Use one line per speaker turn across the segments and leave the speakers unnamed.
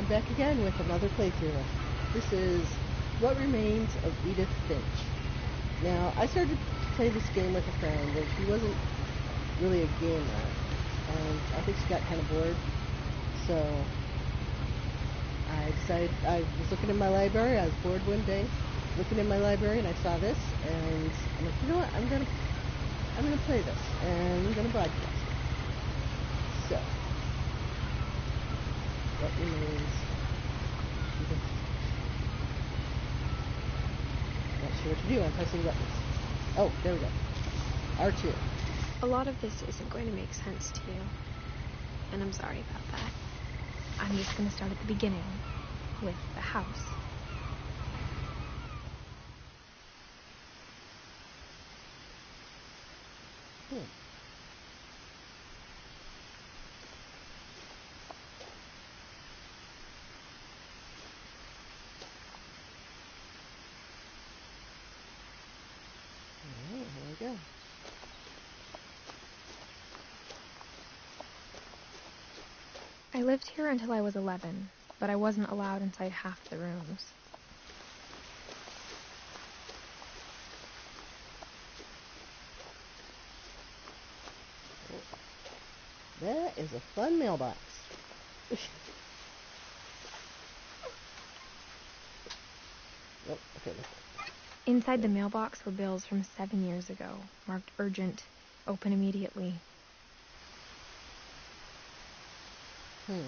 back again with another playthrough. This is What Remains of Edith Finch. Now, I started to play this game with a friend, and she wasn't really a gamer, and I think she got kind of bored, so I decided, I was looking in my library, I was bored one day, looking in my library, and I saw this, and I'm like, you know what, I'm gonna play this, and I'm gonna broadcast it. So, what remains? Not sure what to do. I'm pressing buttons. Oh, there we go. R2.
A lot of this isn't going to make sense to you, and I'm sorry about that. I'm just going to start at the beginning, with the house.
Go.
I lived here until I was 11, but I wasn't allowed inside half the rooms.
That is a fun mailbox. Oh, okay.
Inside the mailbox were bills from 7 years ago, marked urgent, open immediately.
Alright,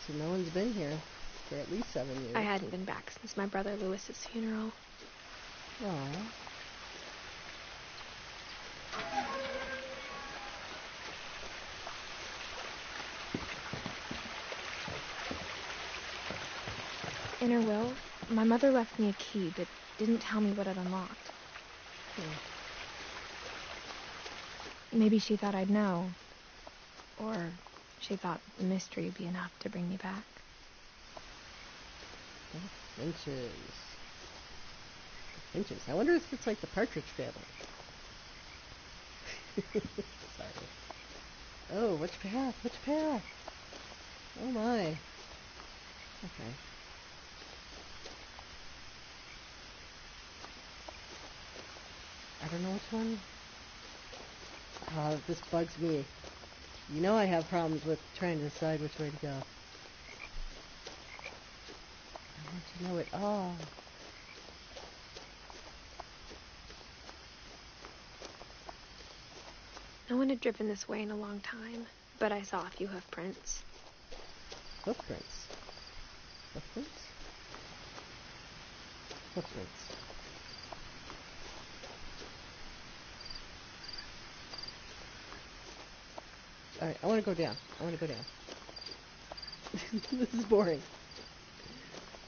so no one's been here for at least 7 years.
I hadn't been back since my brother Lewis's funeral.
Aww.
In her will, my mother left me a key, but didn't tell me what it unlocked. Maybe she thought I'd know. Or she thought the mystery would be enough to bring me back.
Finches. Finches. I wonder if it's like the Partridge Family. Sorry. Oh, which path? Which path? Oh my. Okay. I don't know which one. This bugs me. You know I have problems with trying to decide which way to go. I want to know it all.
No one had driven this way in a long time, but I saw a few hoof prints.
Footprints. Footprints? Footprints. Alright, I want to go down. This is boring.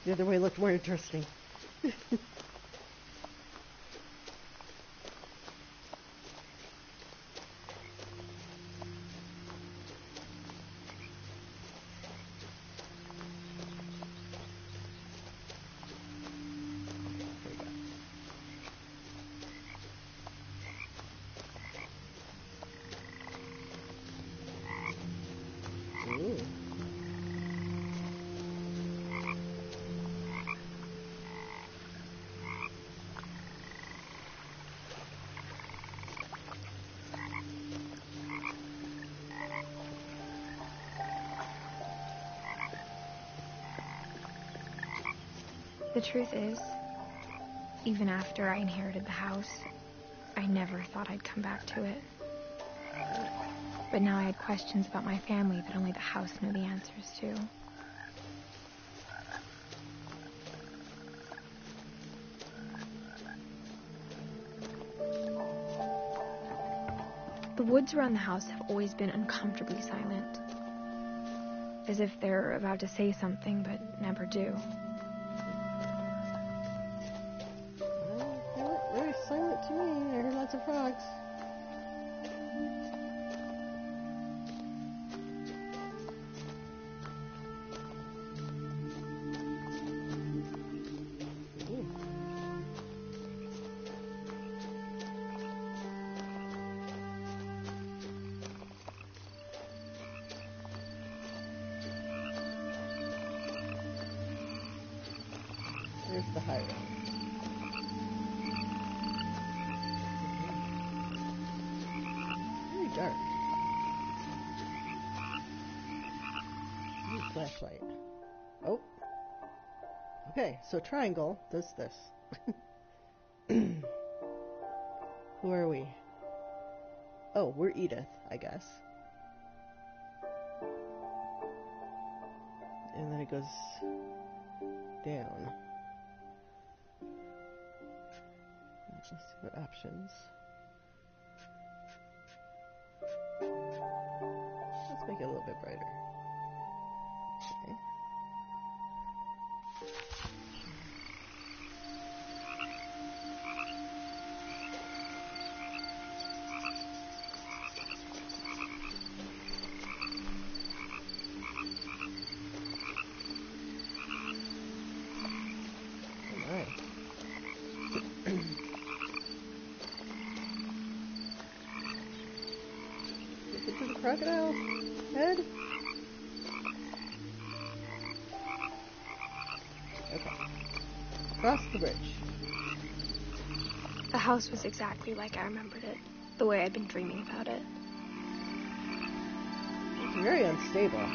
The other way looked more interesting.
The truth is, even after I inherited the house, I never thought I'd come back to it. But now I had questions about my family that only the house knew the answers to. The woods around the house have always been uncomfortably silent, as if they're about to say something but never do.
They weren't very silent to me. I heard lots of frogs. Pyro. Very dark. Ooh, flashlight. Oh. Okay, so triangle does this. Who are we? Oh, we're Edith, I guess. And then it goes down. Let's see what options. Let's make it a little bit brighter. Okay. To the crocodile head? Okay. Cross the bridge.
The house was exactly like I remembered it, the way I'd been dreaming about it.
It's very unstable.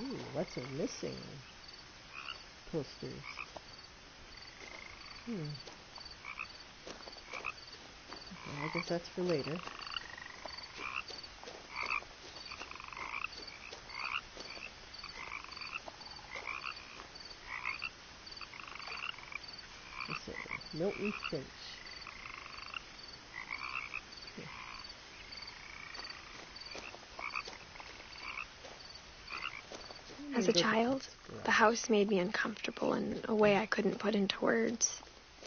Ooh, lots of missing posters. Okay, I guess that's for later. Let's see. Milton Finch.
As a child, the house made me uncomfortable in a way I couldn't put into words.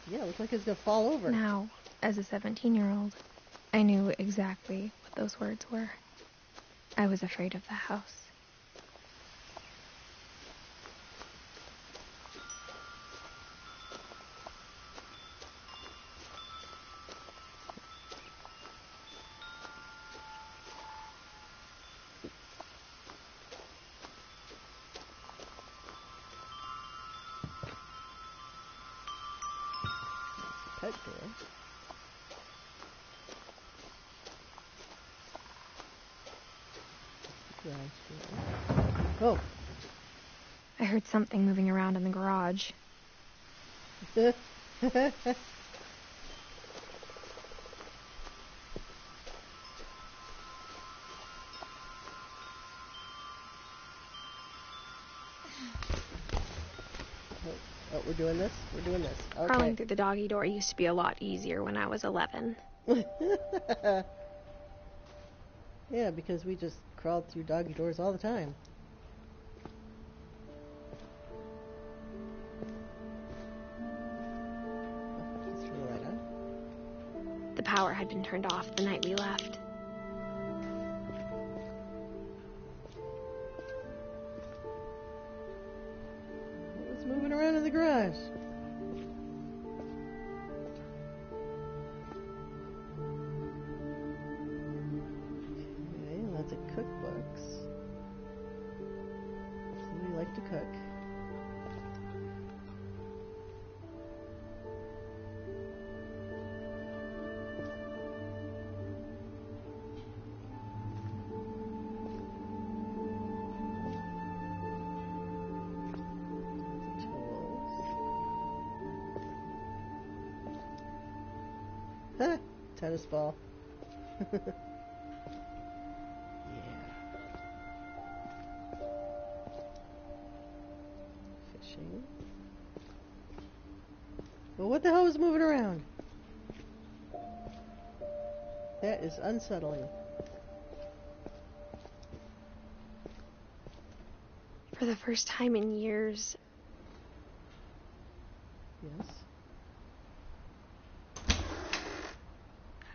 Yeah, it looked like it was going to fall over.
Now, as a 17-year-old, I knew exactly what those words were. I was afraid of the house.
Pet door. Oh.
I heard something moving around in the garage.
Oh, we're doing this? We're doing this. Okay.
Crawling through the doggy door used to be a lot easier when I was 11.
Yeah, because we just crawled through doggy doors all the time.
The power had been turned off the night we left.
What was moving around in the garage? Okay, lots of cookbooks. Somebody like to cook. Huh, tennis ball. Yeah. Fishing. Well, what the hell is moving around? That is unsettling.
For the first time in years.
Yes.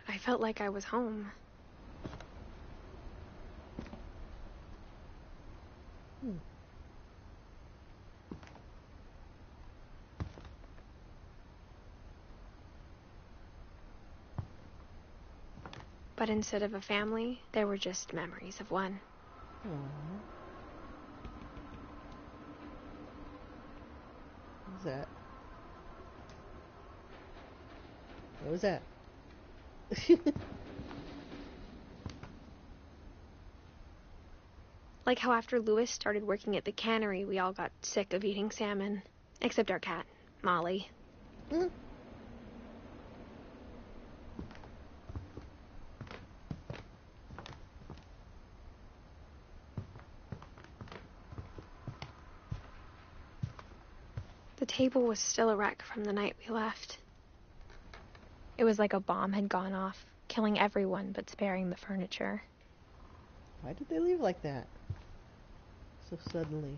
I felt like I was home. But instead of a family, there were just memories of one.
Aww. What was that? What was that?
Like how after Louis started working at the cannery, we all got sick of eating salmon. Except our cat, Molly.
Mm.
The table was still a wreck from the night we left. It was like a bomb had gone off, killing everyone but sparing the furniture.
Why did they leave like that? So suddenly.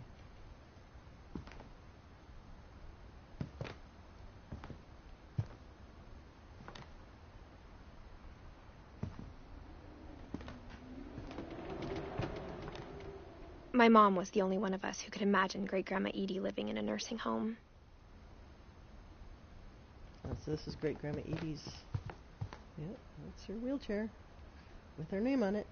My mom was the only one of us who could imagine Great-Grandma Edie living in a nursing home.
Oh, so this is Great-Grandma Edie's. Yep, that's her wheelchair with her name on it.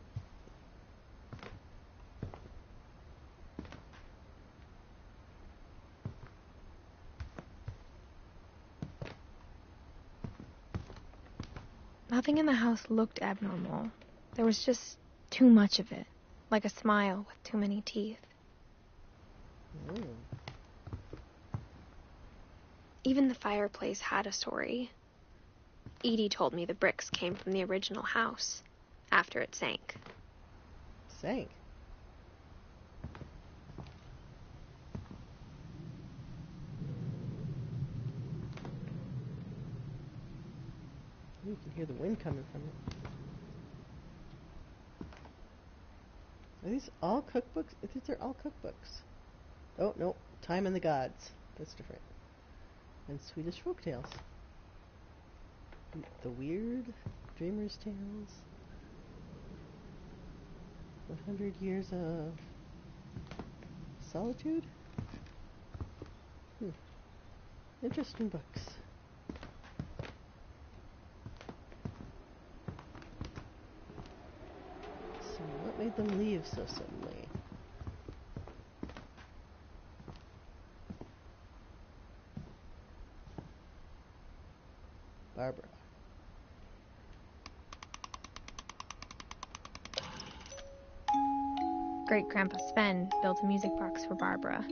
Nothing in the house looked abnormal. There was just too much of it, like a smile with too many teeth.
Mm.
Even the fireplace had a story. Edie told me the bricks came from the original house, after it sank.
Sank. You can hear the wind coming from it. Are these all cookbooks? These are all cookbooks. Oh, no. Time and the Gods. That's different. And Swedish folk tales. The Weird, Dreamer's Tales. 100 Years of Solitude? Interesting books. So what made them leave so suddenly? Barbara.
Great-Grandpa Sven built a music box for Barbara,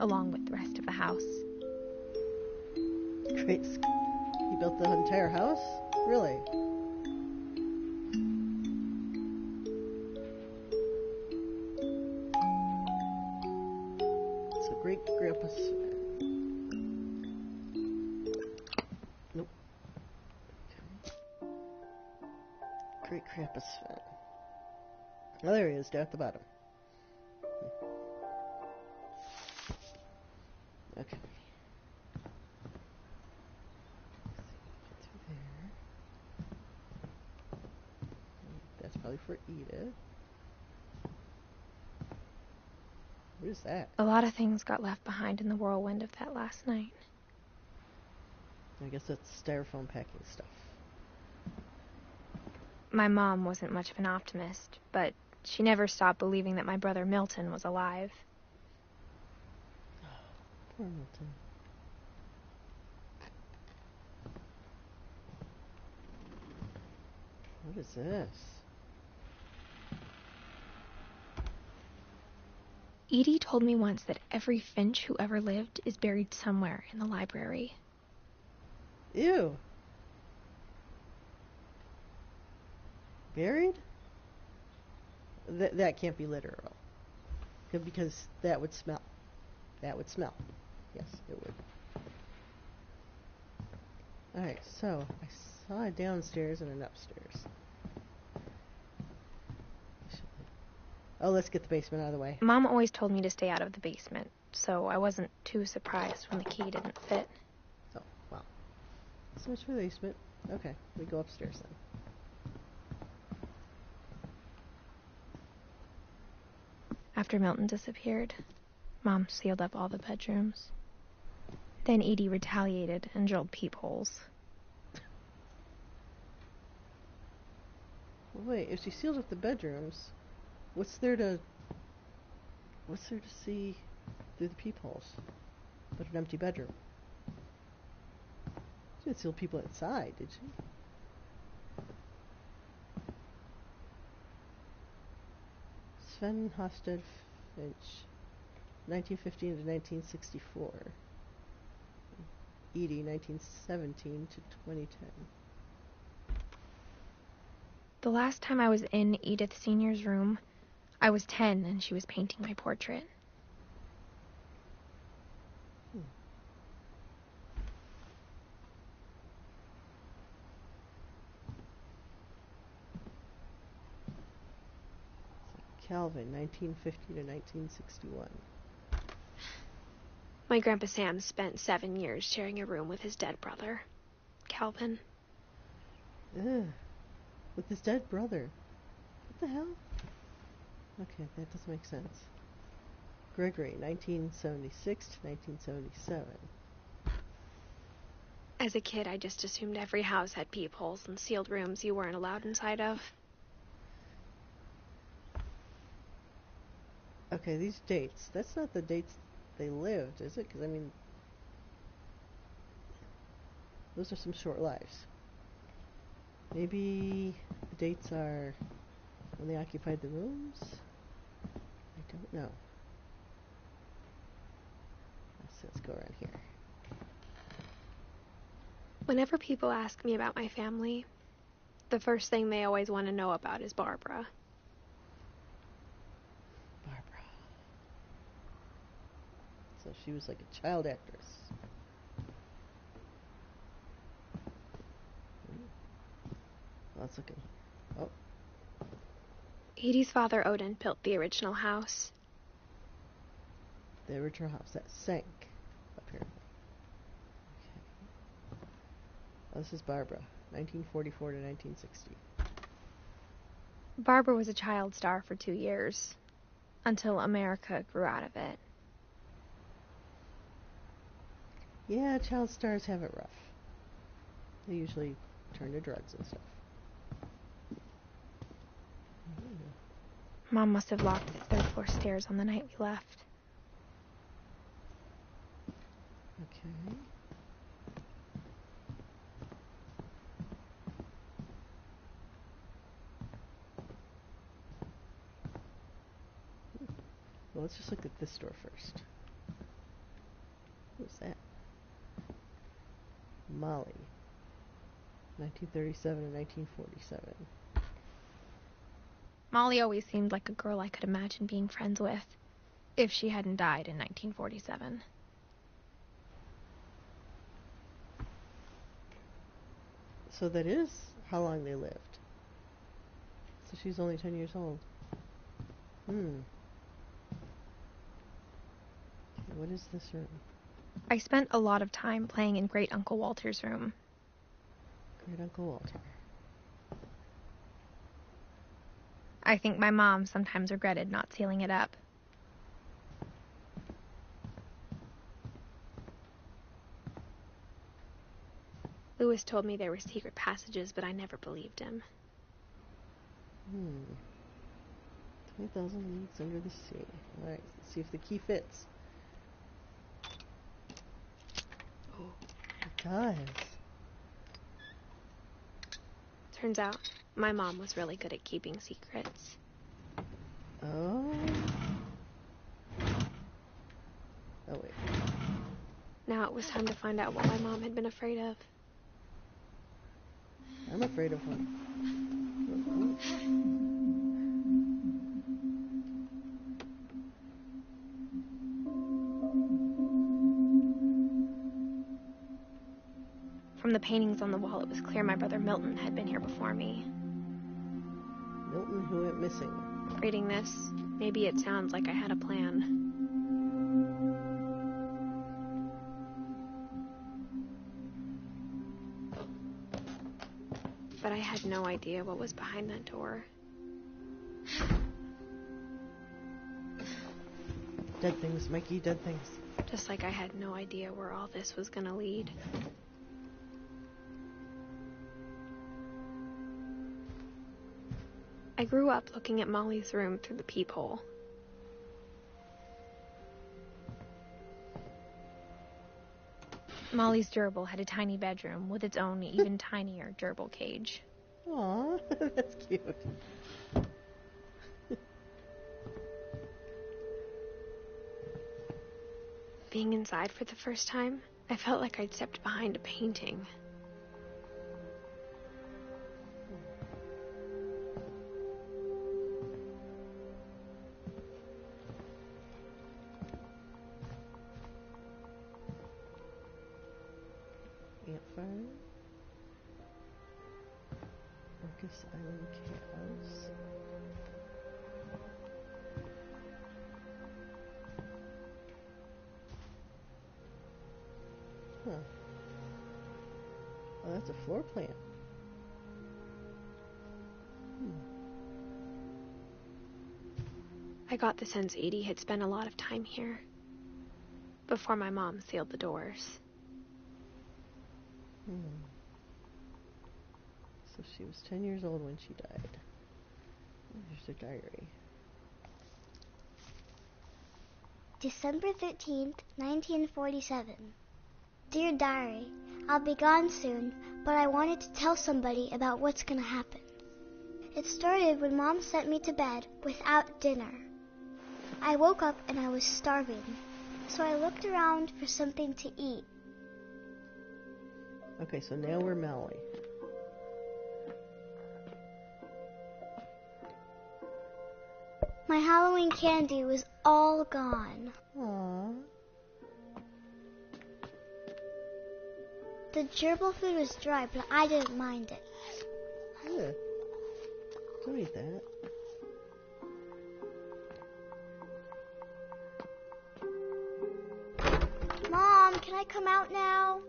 along with the rest of the house.
Great. He built the entire house? Really? So Great-Grandpa Sven. Nope. Okay. Great-Grandpa Sven. Oh, there he is, down at the bottom. Okay. Get through there. That's probably for Edith. What is that?
A lot of things got left behind in the whirlwind of that last night.
I guess that's styrofoam packing stuff.
My mom wasn't much of an optimist, but she never stopped believing that my brother Milton was alive.
Poor Milton. What is this?
Edie told me once that every Finch who ever lived is buried somewhere in the library.
Ew. Buried? That can't be literal. Because that would smell. That would smell. Yes, it would. Alright, so I saw a downstairs and an upstairs. Oh, let's get the basement out of the way.
Mom always told me to stay out of the basement, so I wasn't too surprised when the key didn't fit.
Oh, well. So much for the basement. Okay, we go upstairs then.
After Milton disappeared, Mom sealed up all the bedrooms. Then Edie retaliated and drilled peepholes.
Well, wait, if she sealed up the bedrooms, what's there to see through the peepholes but an empty bedroom? She didn't seal people inside, did she? Sven Hosted Finch, 1915 to 1964. Edie, 1917 to 2010.
The last time I was in Edith Sr.'s room, I was 10 and she was painting my portrait.
Calvin, 1950 to 1961.
My Grandpa Sam spent 7 years sharing a room with his dead brother, Calvin.
Ugh. With his dead brother. What the hell? Okay, that doesn't make sense. Gregory, 1976 to 1977.
As a kid, I just assumed every house had peepholes and sealed rooms you weren't allowed inside of.
Okay, these dates. That's not the dates they lived, is it? Because, I mean, those are some short lives. Maybe the dates are when they occupied the rooms? I don't know. Let's go around here.
Whenever people ask me about my family, the first thing they always want to know about is Barbara.
Barbara. So she was like a child actress. Let's look in. Oh.
Edie's father, Odin, built the original house.
The original house that sank, apparently. Okay. Oh, this is Barbara, 1944 to 1960.
Barbara was a child star for 2 years, until America grew out of it.
Yeah, child stars have it rough. They usually turn to drugs and stuff.
Mom must have locked the 3rd floor stairs on the night we left.
Okay. Well, let's just look at this door first. Who's that? Molly, 1937 and 1947.
Molly always seemed like a girl I could imagine being friends with, if she hadn't died in 1947.
So that is how long they lived. So she's only 10 years old. Okay, what is this room?
I spent a lot of time playing in Great Uncle Walter's room.
Great Uncle Walter.
I think my mom sometimes regretted not sealing it up.
Lewis told me there were secret passages, but I never believed him.
20,000 leagues under the sea. Alright, let's see if the key fits. Oh, it does.
Turns out, my mom was really good at keeping secrets.
Oh. Oh, wait.
Now it was time to find out what my mom had been afraid of.
I'm afraid of one.
From the paintings on the wall, it was clear my brother Milton had been here before me.
Milton who went missing.
Reading this, maybe it sounds like I had a plan. But I had no idea what was behind that door.
Dead things, Mikey, dead things.
Just like I had no idea where all this was gonna lead. I grew up looking at Molly's room through the peephole.
Molly's gerbil had a tiny bedroom with its own even tinier gerbil cage.
Aw, that's cute.
Being inside for the first time, I felt like I'd stepped behind a painting.
Campfire. Marcus Island cows. Huh. Oh, that's a floor plan.
I got the sense Edie had spent a lot of time here before my mom sealed the doors.
So she was 10 years old when she died. Here's her diary.
December 13th, 1947. Dear Diary, I'll be gone soon, but I wanted to tell somebody about what's gonna happen. It started when Mom sent me to bed without dinner. I woke up and I was starving, so I looked around for something to eat.
Okay, so now we're Molly.
My Halloween candy was all gone.
Aww.
The gerbil food was dry, but I didn't mind it.
Yeah. Don't eat that.
Mom, can I come out now?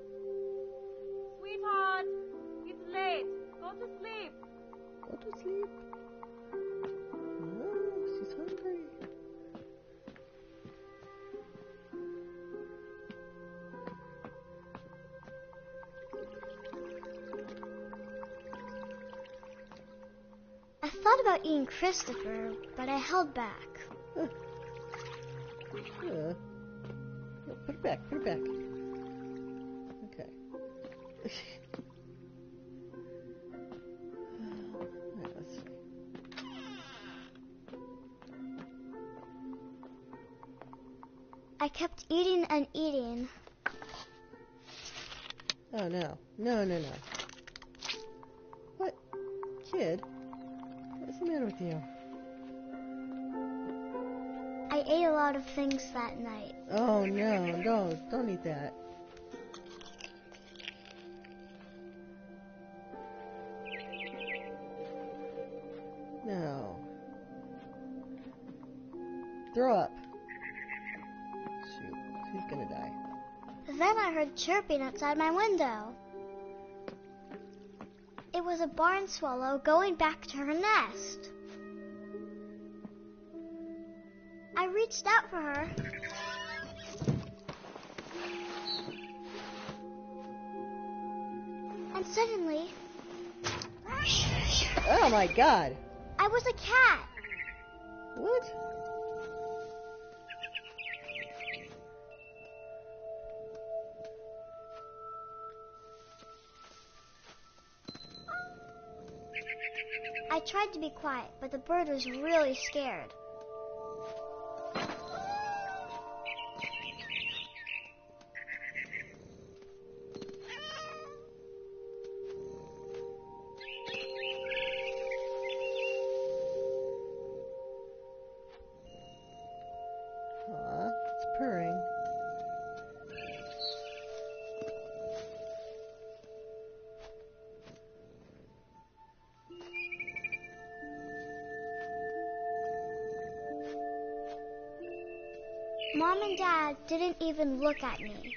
Sweetheart, it's late. Go to sleep.
Go to sleep. No, she's hungry.
I thought about eating Christopher, but I held back.
Yeah, put it back, put it back. Okay. Alright, let's see.
I kept eating and eating.
Oh no. No, no, no. What? Kid? What's the matter with you?
I ate a lot of things that night.
Oh no, don't eat that. No. Throw up. Shoot, he's gonna die.
Then I heard chirping outside my window. It was a barn swallow going back to her nest. I reached out for her. And suddenly,
Oh my god!
I was a cat.
What?
I tried to be quiet, but the bird was really scared.
Aw, it's purring.
Mom and Dad didn't even look at me.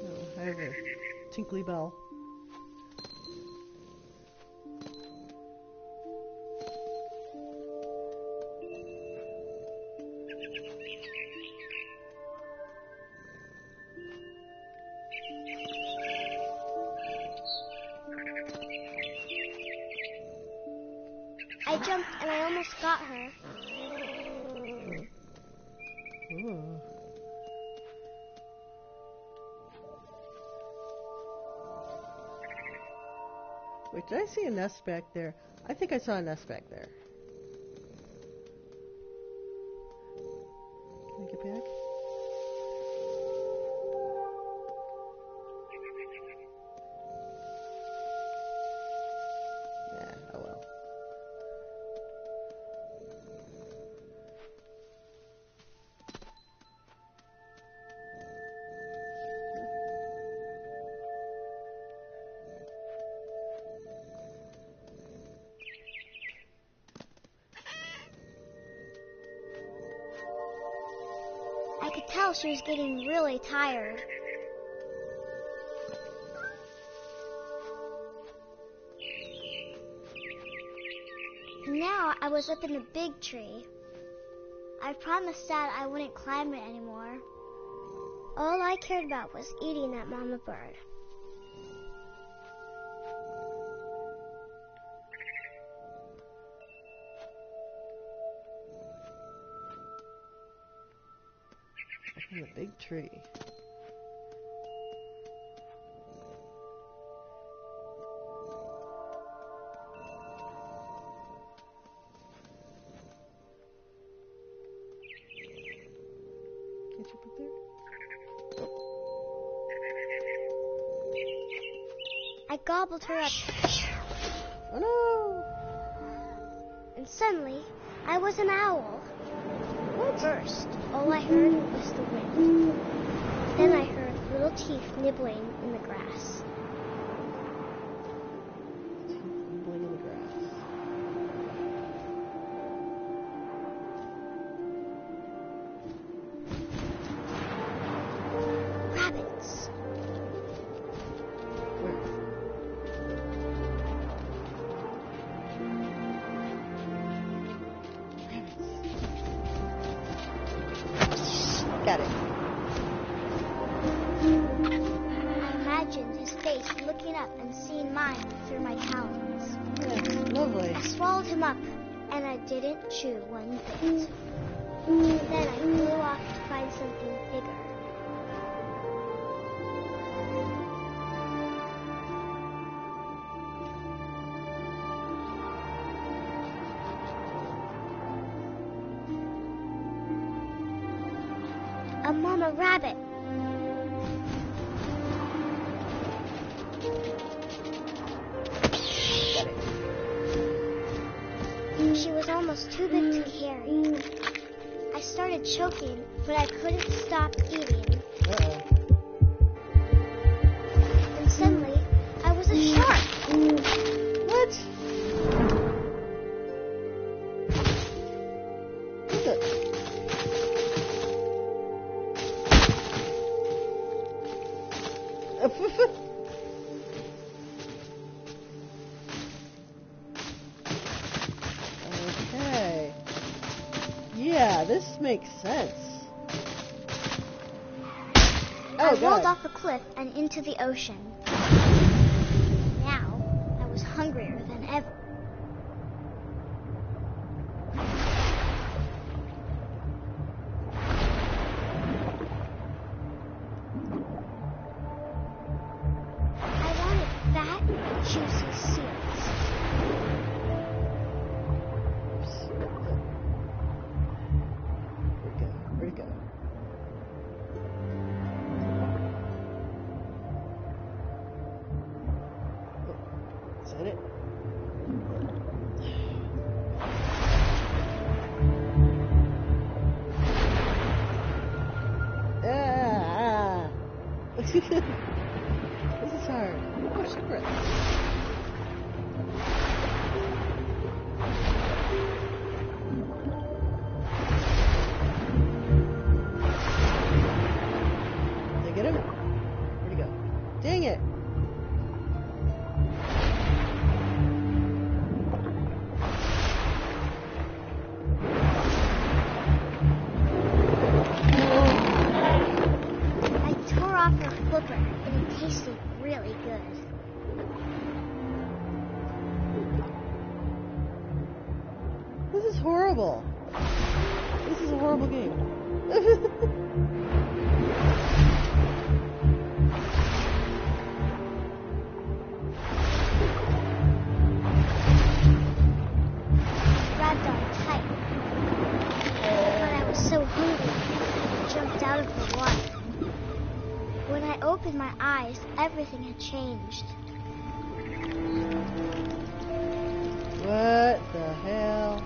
Oh, I have a tinkly bell.
I jumped and I almost got her.
Ooh. Wait, did I see a nest back there? I think I saw a nest back there. Can I get back? Yeah, oh well.
I could tell she was getting really tired. Now I was up in the big tree. I promised Dad I wouldn't climb it anymore. All I cared about was eating that mama bird.
In the big tree. Can't you put there?
I gobbled her up,
Oh no!
and suddenly I was an owl. First, all I heard was the wind. Then I heard little teeth nibbling in the grass.
Nibbling in the grass.
Rabbits.
Where? Got it.
I imagined his face looking up and seeing mine through my talons.
Yeah, lovely.
I swallowed him up, and I didn't chew one bit. Then I flew off to find something bigger. A mama rabbit. She was almost too big to carry. I started choking, but I couldn't stop eating.
Uh-oh.
And suddenly, I was a shark.
What? What the? Okay. Yeah, this makes sense.
I
Oh,
rolled
God.
off a cliff and into the ocean. Now, I was hungrier than ever. I wanted fat, juicy seals.
Where'd it go? Oh, is that it? Ah! This is hard. Oh, secret. Did I get him? Where'd he go? Dang it!
I tore off her flipper, and it tasted really good.
horrible. This is a horrible game.
Grabbed on tight. But I was so hungry, I jumped out of the water. When I opened my eyes, everything had changed.
What the hell?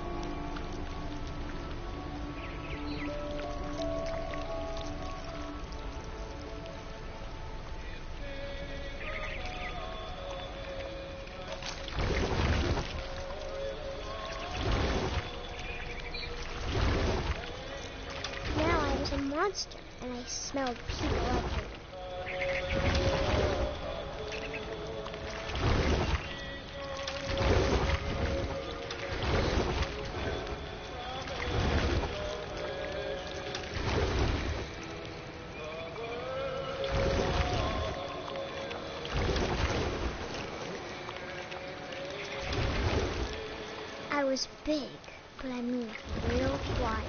Now I was a monster, and I smelled people everywhere. I was big, but I moved real quiet.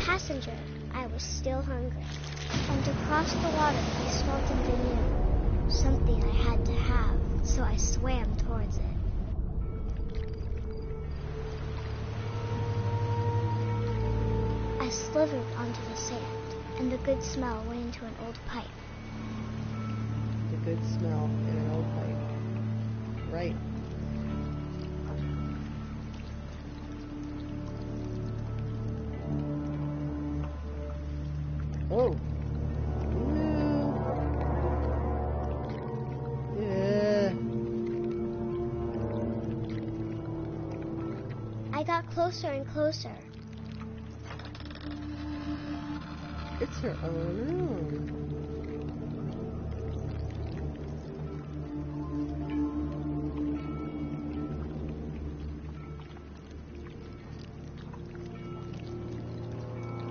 Passenger, I was still hungry. And across the water, I smelled something new. Something I had to have, so I swam towards it. I slithered onto the sand, and the good smell went into an old pipe.
The good smell in an old pipe. Right. Oh. Yeah.
I got closer and closer.
It's her own room.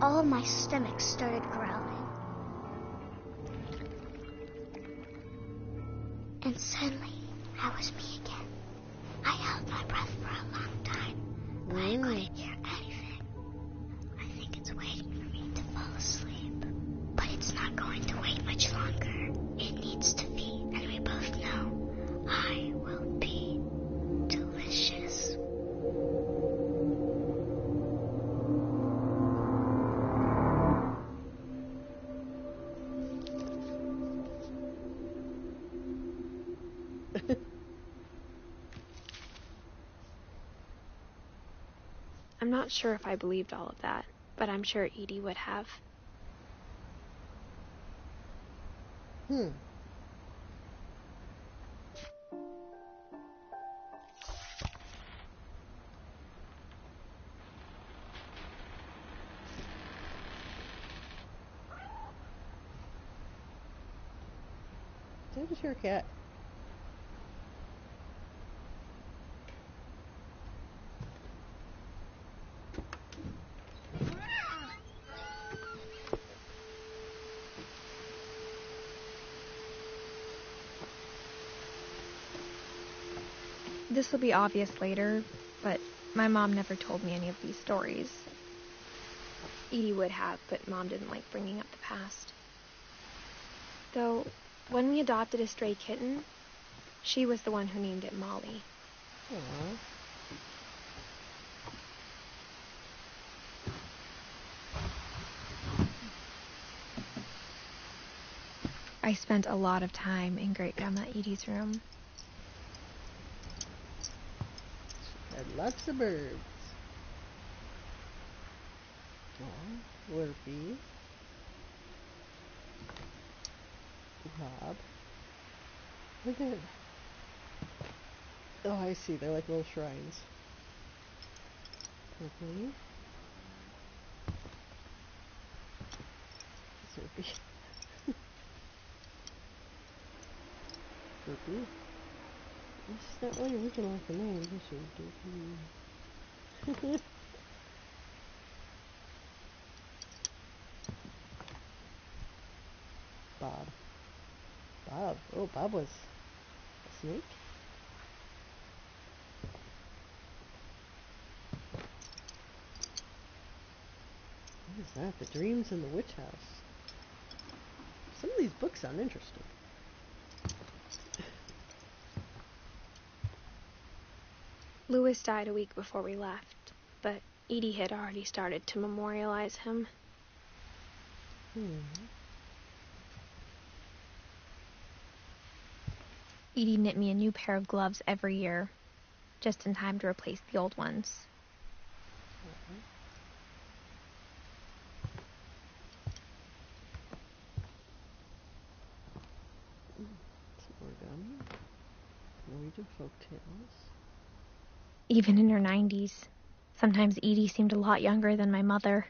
All of my stomach started growling. And suddenly, I was me again. I held my breath for a long time, but I couldn't hear anything. I think it's waiting for me to fall asleep. But it's not going to wait much longer. It needs to feed, and we both know I will be delicious.
I'm not sure if I believed all of that, but I'm sure Edie would have.
That was your cat.
This will be obvious later, but my mom never told me any of these stories.
Edie would have, but Mom didn't like bringing up the past. Though, when we adopted a stray kitten, she was the one who named it Molly.
Aww.
I spent a lot of time in Great-Grandma Edie's room.
Had lots of birds. Aw, Whorpy. Bob. Look at it. Oh, I see. They're like little shrines. Whorpy. Whorpy. Whorpy. She's not really looking like a name, is she? Whorpy. Bob. Bob. Oh, Bob was a snake? What is that? The Dreams in the Witch House. Some of these books sound interesting.
Louis died a week before we left, but Edie had already started to memorialize him.
Edie knit me a new pair of gloves every year, just in time to replace the old ones.
Some origami. Norwegian folk tales.
Even in her 90s, sometimes Edie seemed a lot younger than my mother.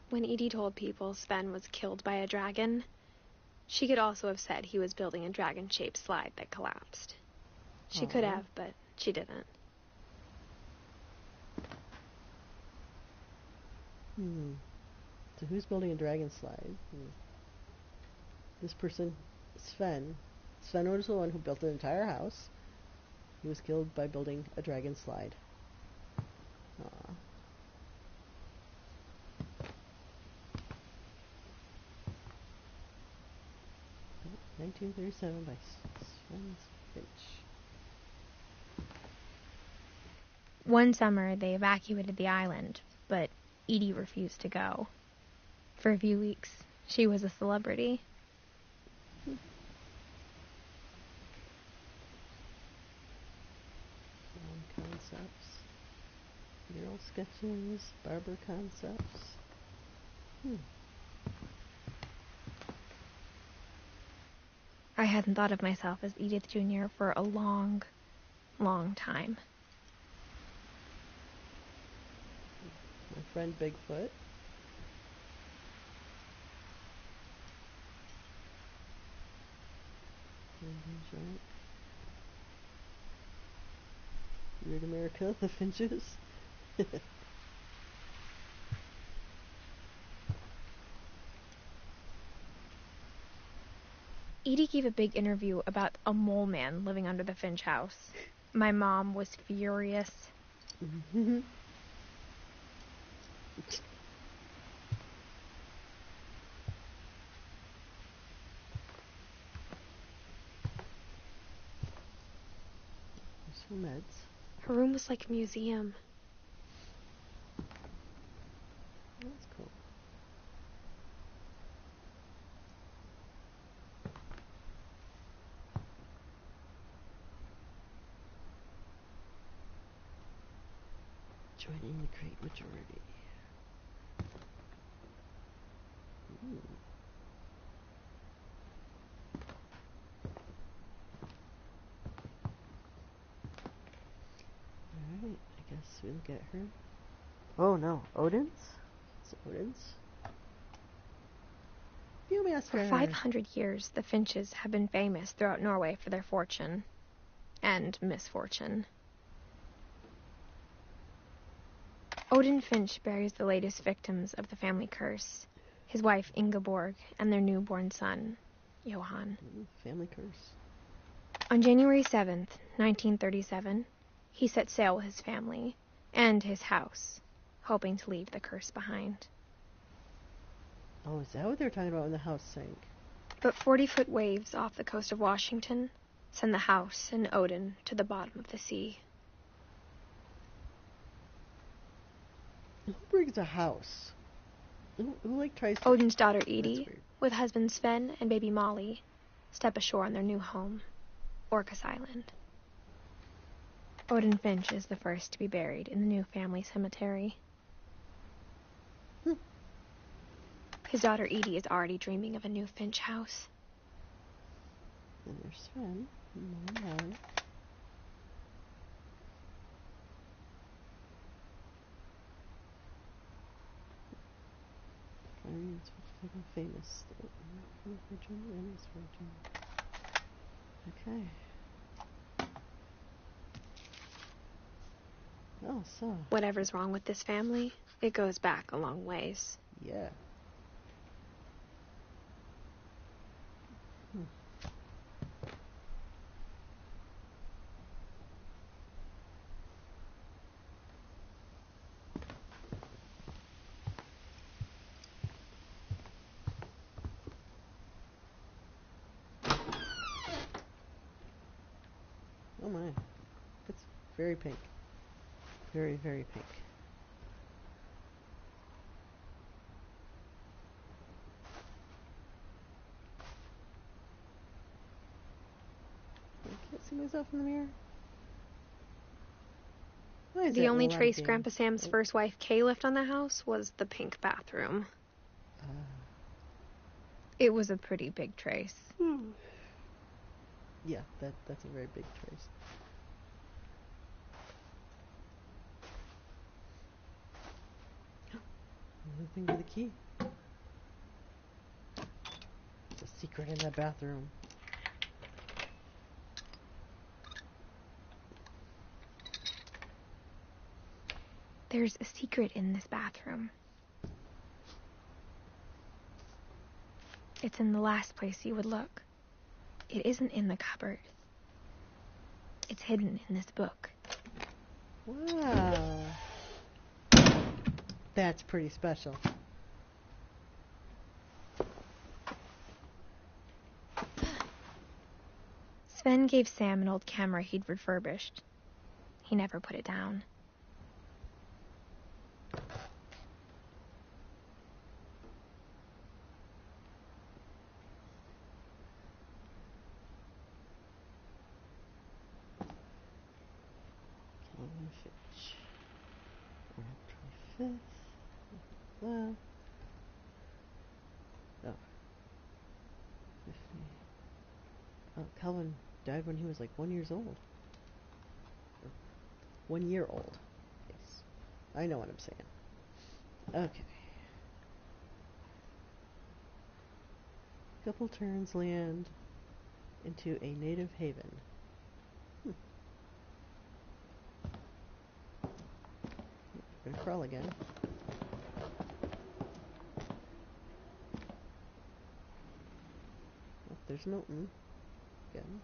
When Edie told people Sven was killed by a dragon, she could also have said he was building a dragon-shaped slide that collapsed. She could have, but she didn't.
So who's building a dragon slide? This person, Sven. Sven was the one who built an entire house. He was killed by building a dragon slide. Aww. Oh, 1937 by Sven Finch.
One summer, they evacuated the island, but Edie refused to go. For a few weeks, she was a celebrity.
Concepts. Mural sketches. Barber concepts.
I hadn't thought of myself as Edith Jr. for a long, long time.
My friend Bigfoot. Weird America, the Finches.
Edie gave a big interview about a mole man living under the Finch house. My mom was furious.
There's some meds.
Her room was like a museum.
That's cool. Joining the great majority. Alright, I guess we'll get her. Oh no, Odin's? It's Odin's.
For 500 years, the Finches have been famous throughout Norway for their fortune and misfortune. Odin Finch buries the latest victims of the family curse, his wife Ingeborg and their newborn son, Johan.
Family curse.
On January 7th, 1937, he set sail with his family,
And his house, hoping to leave the curse behind.
Oh, is that what they're talking about when the house sank?
But 40-foot waves off the coast of Washington send the house and Odin to the bottom of the sea.
Who brings a house? Who like tries to...
Odin's daughter Edie, with husband Sven and baby Molly, step ashore on their new home, Orcas Island. Odin Finch is the first to be buried in the new family cemetery. His daughter Edie is already dreaming of a new Finch house.
And there's Sven. And Molly. Famous. Okay. Oh, so.
Whatever's wrong with this family, it goes back a long ways.
Yeah. Oh my. It's very pink. Very, very pink. I can't see myself in the mirror.
The only trace Grandpa Sam's first wife, Kay, left on the house was the pink bathroom. It was a pretty big trace.
Yeah, that's a very big trace. Another thing with the key. It's a secret in the bathroom.
There's a secret in this bathroom. It's in the last place you would look. It isn't in the cupboard. It's hidden in this book.
Wow. That's pretty special.
Sven gave Sam an old camera he'd refurbished. He never put it down.
Finch. 25th. Oh. 50. Oh, Calvin died when he was like 1 year old. 1 year old. Yes. I know what I'm saying. Okay. Couple turns land into a native haven. Gonna crawl again. Oh, there's Milton. Again.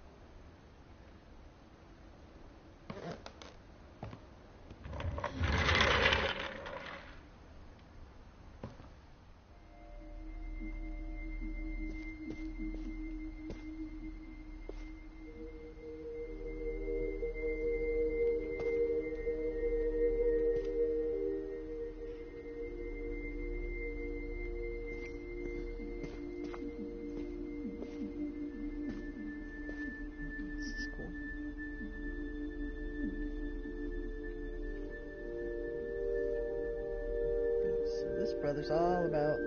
Brother's all about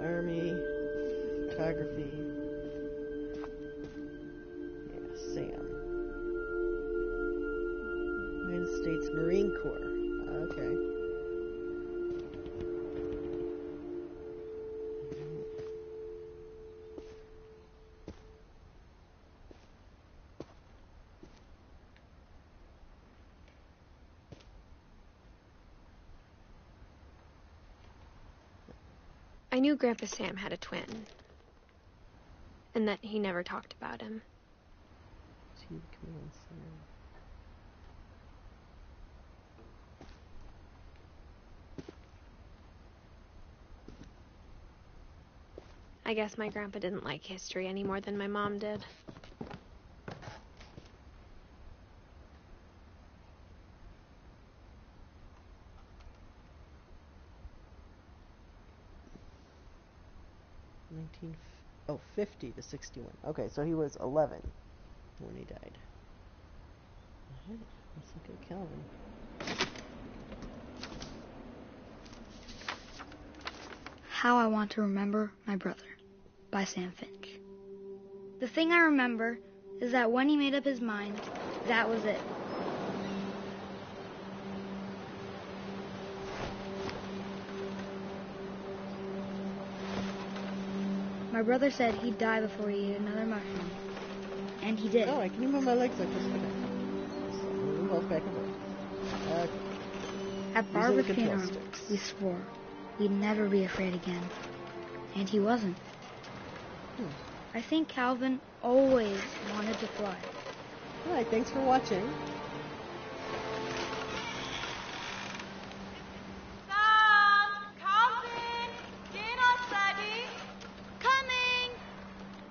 army, photography. Yeah, Sam. United States Marine Corps. Okay.
I knew Grandpa Sam had a twin, and that he never talked about him. I guess my grandpa didn't like history any more than my mom did.
Oh, 50 to 61. Okay, so he was 11 when he died. Alright, let's look at Calvin.
How I Want to Remember My Brother by Sam Finch. The thing I remember is that when he made up his mind, that was it. My brother said he'd die before he ate another mushroom. And he did.
Oh, I can move my legs like this today. So move them both back and forth.
At Barbara's funeral, we swore we'd never be afraid again. And he wasn't. I think Calvin always wanted to fly.
Alright, thanks for watching.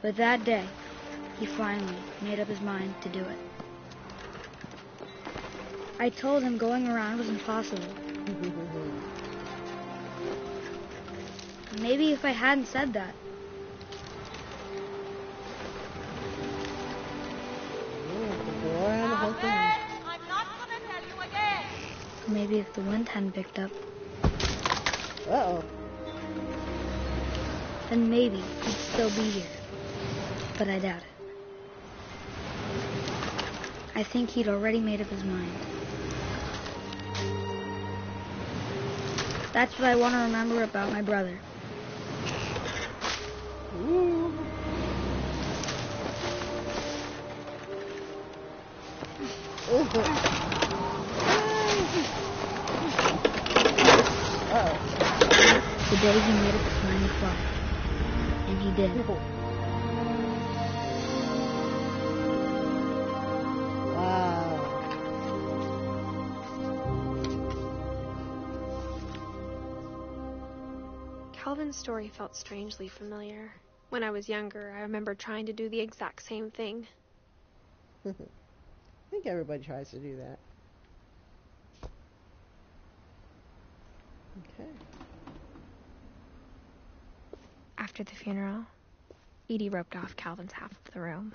But that day, he finally made up his mind to do it. I told him going around was impossible. Maybe if I hadn't said that.
I'm not gonna tell you again.
Maybe if the wind hadn't picked up.
Uh-oh.
Then maybe he'd still be here. But I doubt it. I think he'd already made up his mind. That's what I want to remember about my brother.
Ooh.
The day he made up his mind to fly. And he did.
Calvin's story felt strangely familiar. When I was younger, I remember trying to do the exact same thing.
I think everybody tries to do that. Okay.
After the funeral, Edie roped off Calvin's half of the room.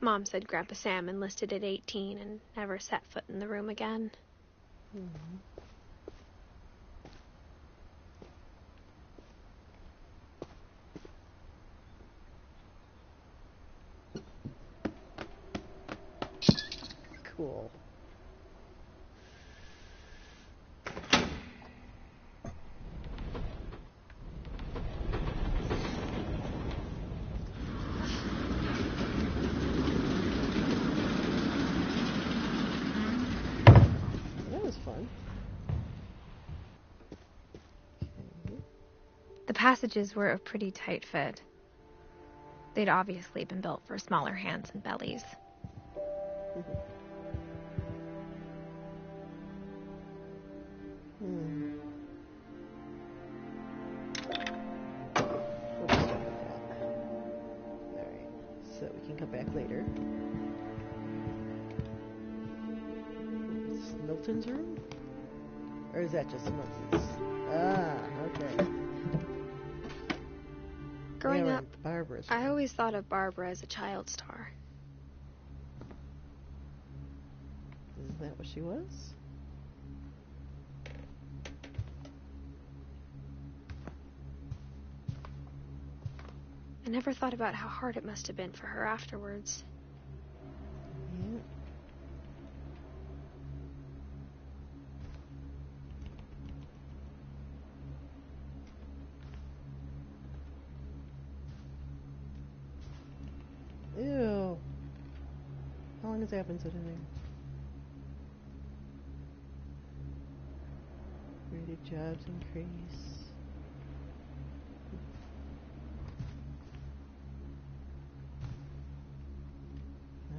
Mom said Grandpa Sam enlisted at 18 and never set foot in the room again.
Mm-hmm. Cool. That was fun. Okay.
The passages were a pretty tight fit. They'd obviously been built for smaller hands and bellies.
We'll just go with that. Alright, so we can come back later. It's Milton's room? Or is that just Milton's? Ah, okay.
Growing
Yeah,
up,
Barbara's
I
room.
always thought of Barbara as a child star.
Isn't that what she was?
I never thought about how hard it must have been for her afterwards.
Yeah. Ew. How long has that been sitting there? Rated jobs increase.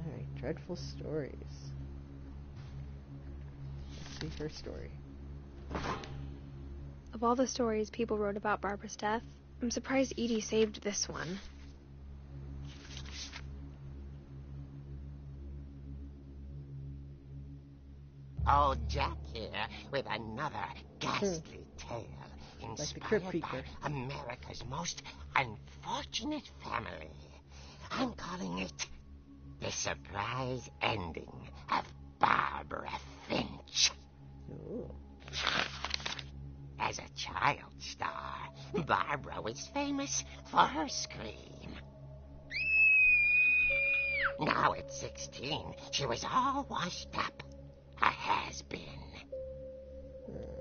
Alright, dreadful stories. Let's see her story.
Of all the stories people wrote about Barbara's death, I'm surprised Edie saved this one.
Old Jack here with another ghastly tale inspired
Like
by America's most unfortunate family. I'm calling it The Surprise Ending of Barbara Finch.
Ooh.
As a child star, Barbara was famous for her scream. Now at 16, she was all washed up. A has-been.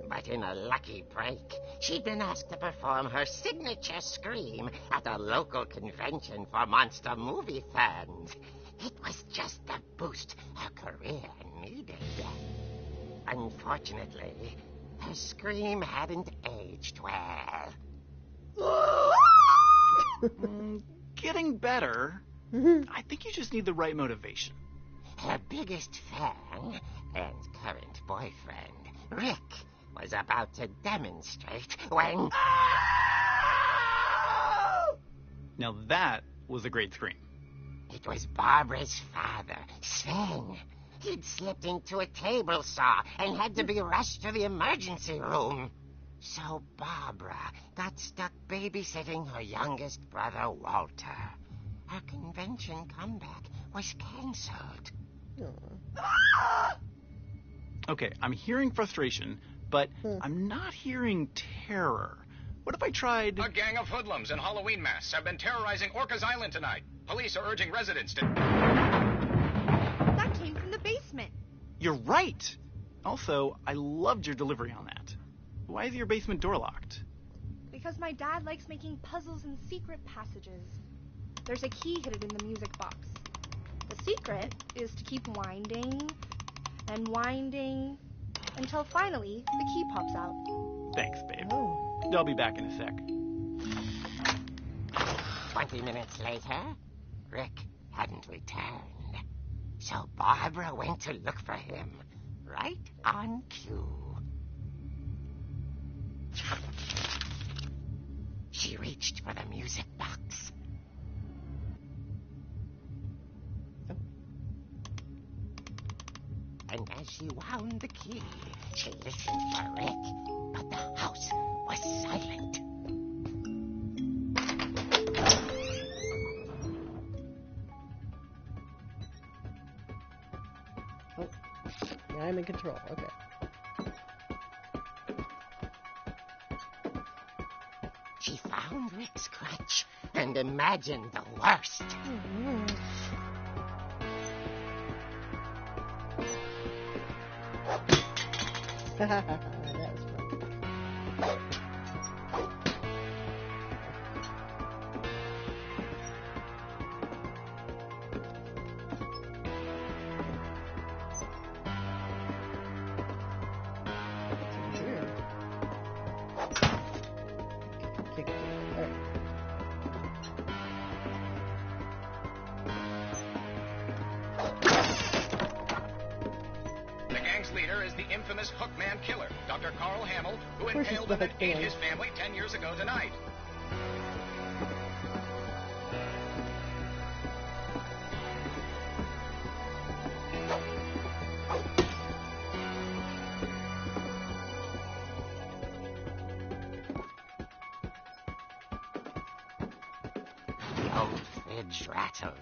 But in a lucky break, she'd been asked to perform her signature scream at a local convention for monster movie fans. It was just the boost her career needed. Unfortunately, her scream hadn't aged well.
Getting better. I think you just need the right motivation.
Her biggest fan and current boyfriend, Rick, was about to demonstrate when...
Now that was a great scream.
It was Barbara's father, Sven. He'd slipped into a table saw and had to be rushed to the emergency room. So Barbara got stuck babysitting her youngest brother, Walter. Her convention comeback was canceled.
Okay, I'm hearing frustration, but I'm not hearing terror. What if I tried...
A gang of hoodlums in Halloween masks have been terrorizing Orcas Island tonight. Police are urging residents to...
That came from the basement.
You're right! Also, I loved your delivery on that. Why is your basement door locked?
Because my dad likes making puzzles and secret passages. There's a key hidden in the music box. The secret is to keep winding and winding until finally the key pops out.
Thanks, babe. I'll be back in a sec.
20 minutes later, Rick hadn't returned. So Barbara went to look for him, right on cue. She reached for the music box. And as she wound the key, she listened for Rick, but the house was silent.
Oh, now I'm in control. Okay.
She found Rick's crutch and imagined the worst.
That was fun. Kick it. All right.
The gang's leader is the infamous Hookman killer, Dr. Carl Hamill, who
course
impaled
it's
and
the
ate
Hookman.
his family 10 years ago tonight.
The old fridge rattled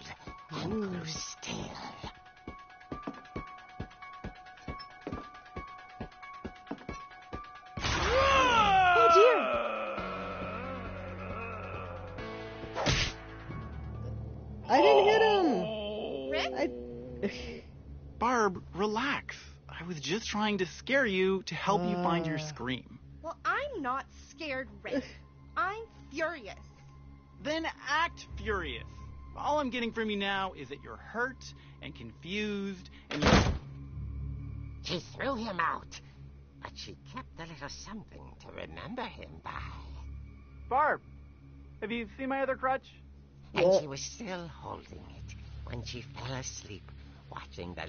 and grew still.
Oh, dear.
I didn't hit him.
Rick?
Barb, relax. I was just trying to scare you to help you find your scream.
Well, I'm not scared, Rick. I'm furious.
Then act furious. All I'm getting from you now is that you're hurt and confused and
She threw him out, but she kept a little something to remember him by.
Barb, have you seen my other crutch?
And she was still holding it when she fell asleep watching the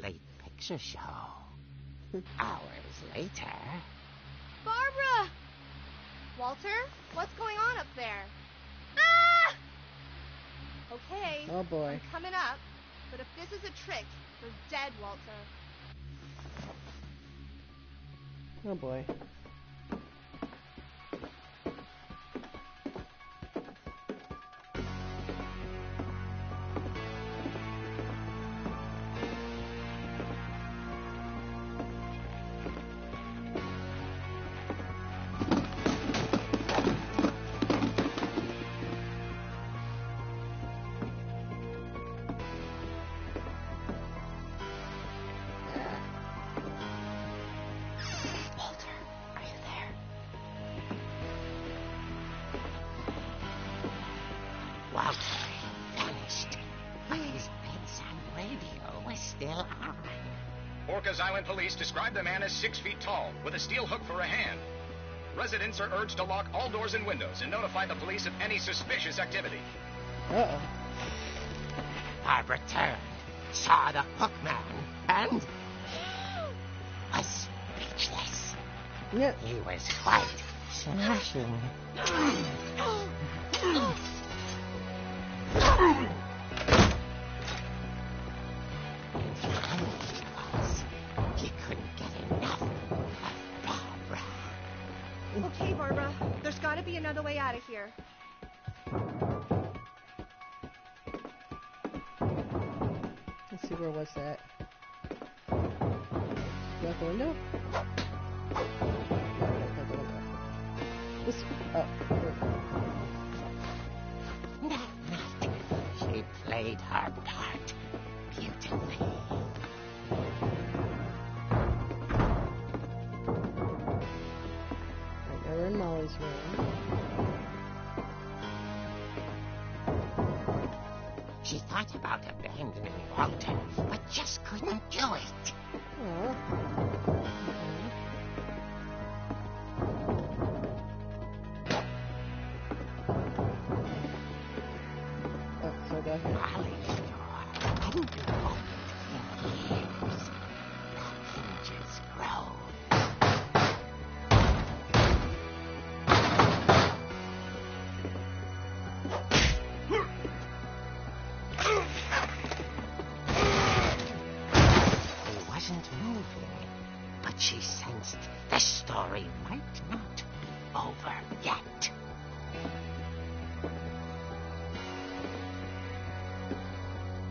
late picture show. Hours later...
Barbara! Walter, what's going on up there? Ah! Okay.
Oh boy.
I'm coming up. But if this is a trick, you're dead, Walter.
Oh boy.
Walter vanished, but his bedside radio was still on.
Orcas Island police describe the man as 6 feet tall, with a steel hook for a hand. Residents are urged to lock all doors and windows and notify the police of any suspicious activity.
Uh-oh.
Barbara turned, saw the hook man, and was speechless.
Yep.
He was quite smashing. He couldn't get enough of Barbara.
Okay, Barbara. There's got to be another way out of here.
Let's see, where was that? Go out the window? This, oh, here.
That night, she played her part beautifully.
Right, now we're in Molly's room.
She thought about abandoning Walter, but just couldn't do it.
Aw. Oh, so go ahead.
Molly's door hadn't been opened in years. The hinges groaned. He wasn't moving, but she sensed the story might not be over yet.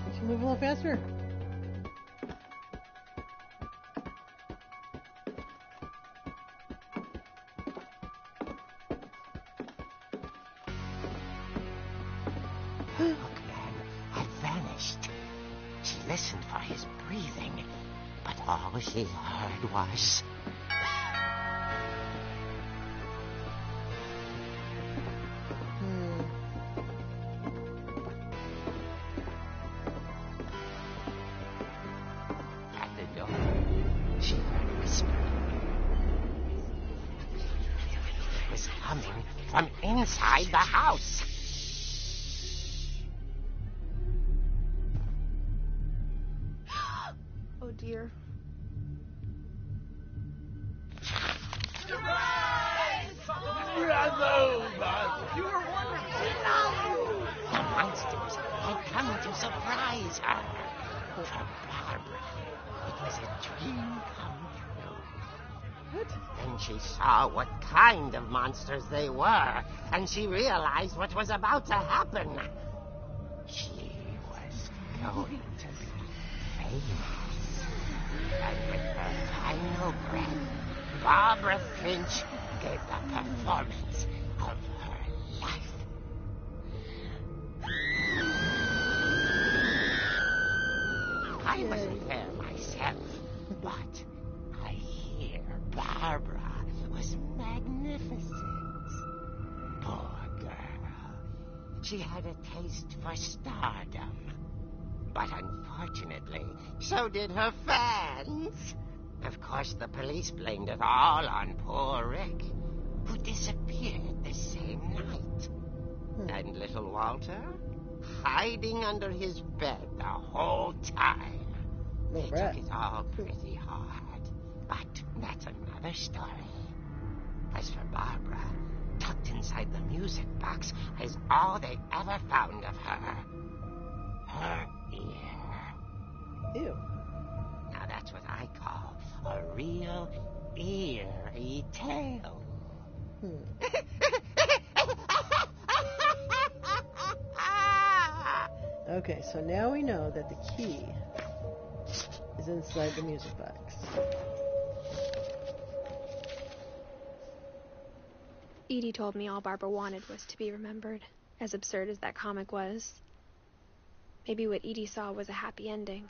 Can't you move a little faster?
The hookman had vanished. She listened for his breathing, but all she heard was... At the door, she heard whispering. It was coming from inside the house.
Oh, dear.
The monsters had come to surprise her. For Barbara, it was a dream come true. Then she saw what kind of monsters they were, and she realized what was about to happen. She was going to be famous. And with her final breath, Barbara Finch gave the performance of her life. I wasn't there myself, but I hear Barbara was magnificent. Poor girl. She had a taste for stardom. But unfortunately, so did her fans. Of course, the police blamed it all on poor Rick, who disappeared the same night. And little Walter, hiding under his bed the whole time. They
Brat.
took it all pretty hard. But that's another story. As for Barbara, locked inside the music box is all they ever found of her. Her ear.
Ew.
Now that's what I call a real eerie tale.
Okay, so now we know that the key is inside the music box.
Edie told me all Barbara wanted was to be remembered, as absurd as that comic was. Maybe what Edie saw was a happy ending.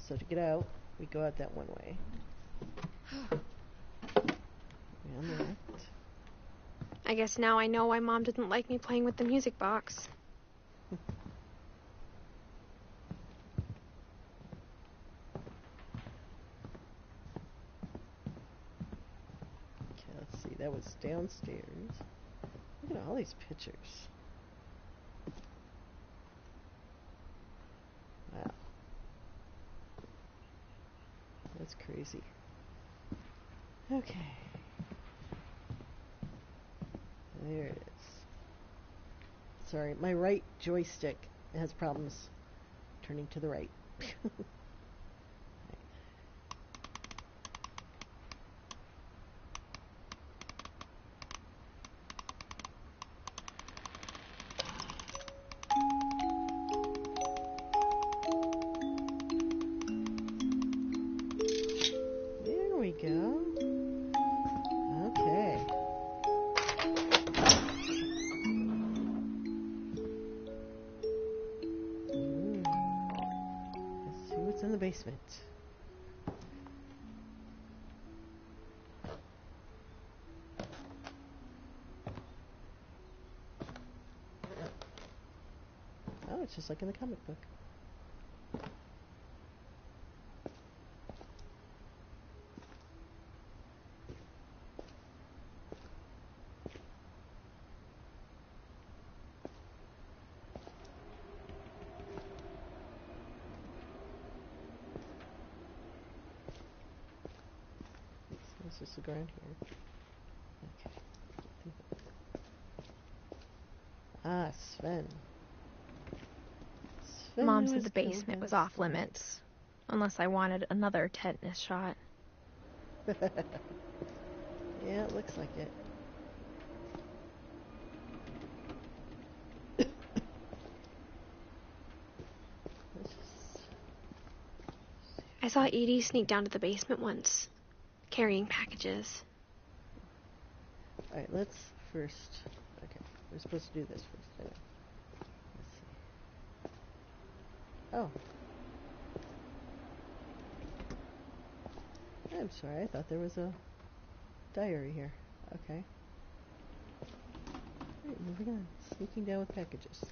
So to get out, we go out that one way. And left.
I guess now I know why Mom didn't like me playing with the music box.
Okay, let's see. That was downstairs. Look at all these pictures. Wow. That's crazy. Okay. There it is. Sorry, my right joystick has problems turning to the right. There we go. Okay. Let's see what's in the basement. Oh, it's just like in the comic book. Let's just look around here. Okay. Ah, Sven.
Mom said the basement was off limits, unless I wanted another tetanus shot.
Yeah, it looks like it.
I saw Edie sneak down to the basement once, carrying packages.
Alright, let's first... Okay, we're supposed to do this first. Anyway. Let's see. Oh. I'm sorry, I thought there was a diary here. Okay. Alright, moving on. Sneaking down with packages.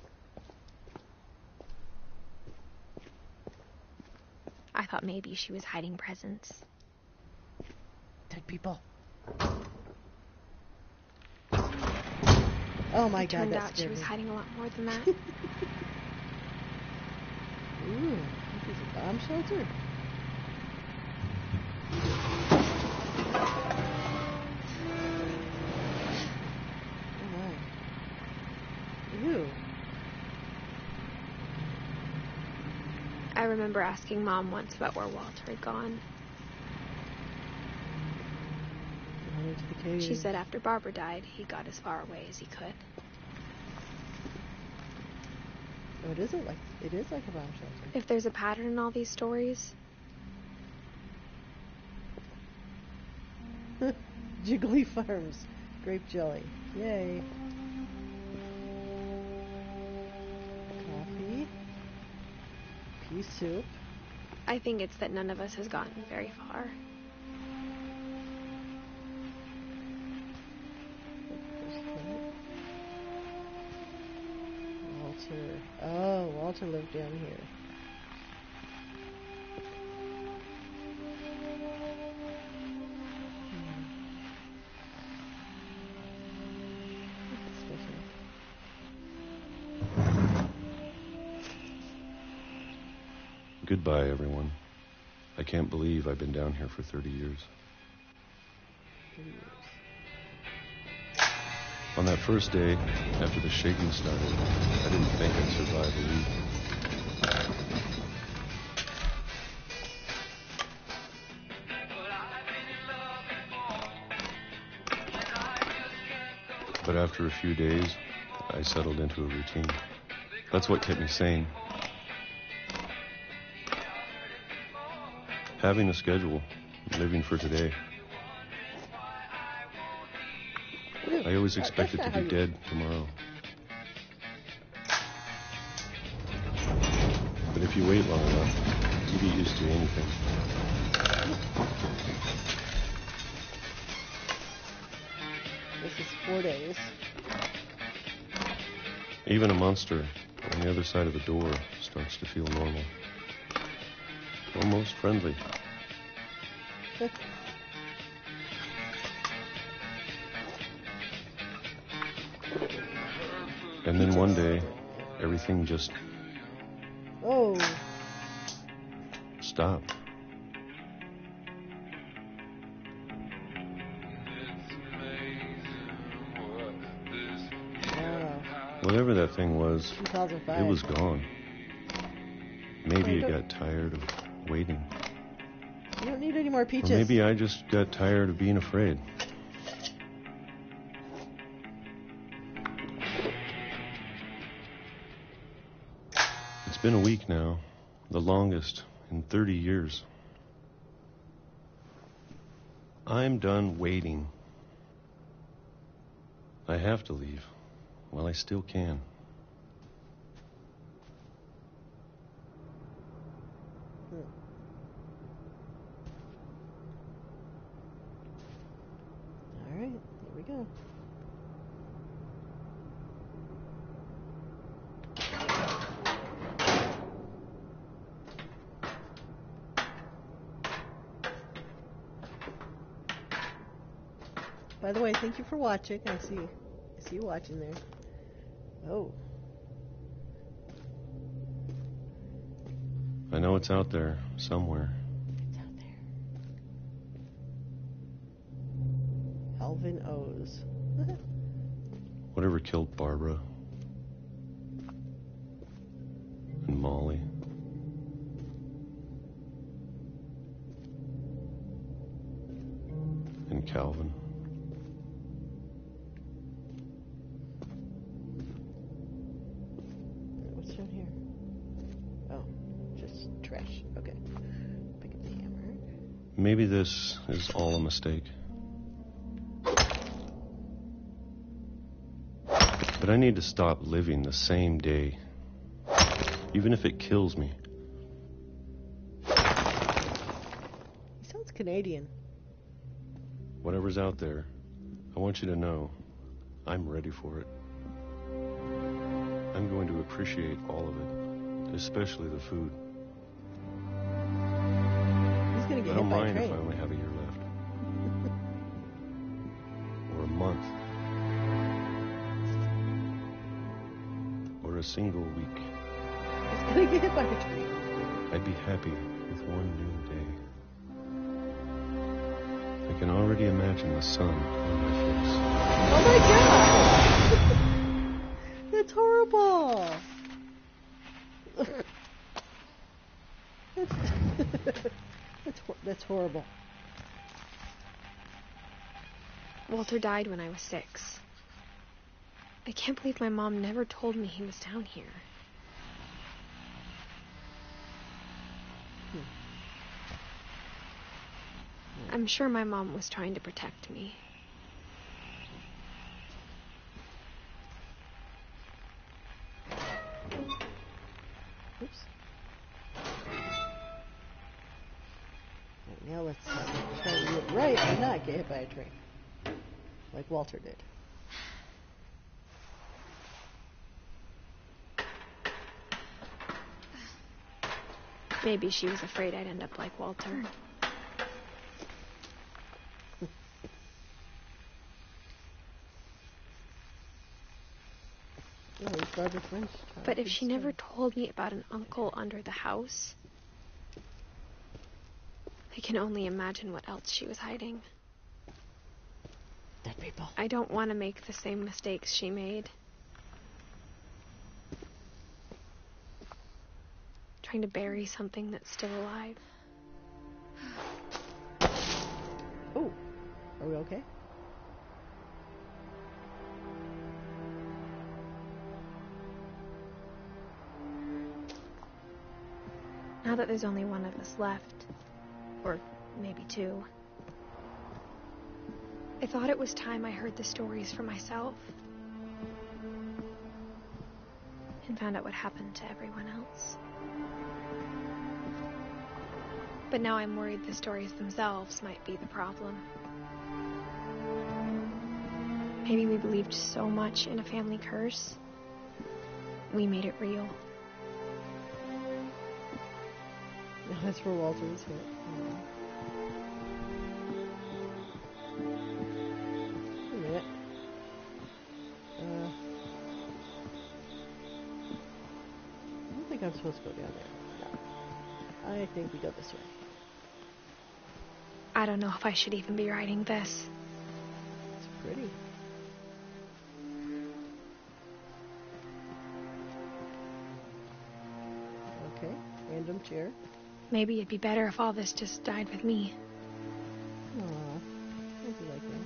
I thought maybe she was hiding presents.
Dead people. Oh my God,
Turned
that
out she was hiding a lot more than that.
Ooh, this is a bomb shelter. Oh my. Ew.
I remember asking Mom once about where Walter had gone.
Into the cave.
She said after Barbara died, he got as far away as he could.
Oh, it is like a bomb shelter.
If there's a pattern in all these stories...
Jiggly Farms. Grape jelly. Yay. Coffee. Pea soup.
I think it's that none of us has gotten very far.
Walter. Oh, Walter lived down here.
Goodbye, everyone. I can't believe I've been down here for 30 years.
30 years.
On that first day, after the shaking started, I didn't think I'd survive a week. But after a few days, I settled into a routine. That's what kept me sane. Having a schedule, living for today. I always expected to be dead tomorrow. But if you wait long enough, you get used to anything.
This is 4 days.
Even a monster on the other side of the door starts to feel normal. Almost friendly. And then one day, everything just...
Oh.
stopped. Whatever that thing was,
2005.
it was gone. Maybe it got tired of waiting.
You don't need any more peaches.
Or maybe I just got tired of being afraid. It's been a week now, the longest in 30 years. I'm done waiting. I have to leave while I still can.
All right, here we go. By the way, thank you for watching. I see you watching there. Oh.
I know it's out there somewhere.
It's out there. Alvin O's.
Whatever killed Barbara and Molly. And Calvin.
What's down here? Oh, just trash. Okay. Pick up the hammer.
Maybe this is all a mistake. But I need to stop living the same day, even if it kills me.
He sounds Canadian.
Whatever's out there, I want you to know I'm ready for it. I'm going to appreciate all of it, especially the food.
He's gonna get
I don't
hit by a
mind if
train.
I only have a year left. Or a month. Or a single week.
He's gonna get hit by a train.
I'd be happy with one new day. I can already imagine the sun on my face.
Oh my god! That's horrible! That's horrible.
Walter died when I was 6. I can't believe my mom never told me he was down here. I'm sure my mom was trying to protect me.
Oops. Right, now let's try to do it right and not get hit by a train. Like Walter did.
Maybe she was afraid I'd end up like Walter.
Oh, Barbara Finch.
But if she never told me about an uncle under the house, can only imagine what else she was hiding.
Dead people.
I don't want to make the same mistakes she made. Trying to bury something that's still alive.
Oh, are we okay?
Now that there's only one of us left, or maybe two, I thought it was time I heard the stories for myself and found out what happened to everyone else. But now I'm worried the stories themselves might be the problem. Maybe we believed so much in a family curse, we made it real.
That's where Walter was hit. Wait a minute. I don't think I'm supposed to go down there. No. I think we go this way.
I don't know if I should even be writing this.
It's pretty. Okay, random chair.
Maybe it'd be better if all this just died with me.
Aw, don't be like that.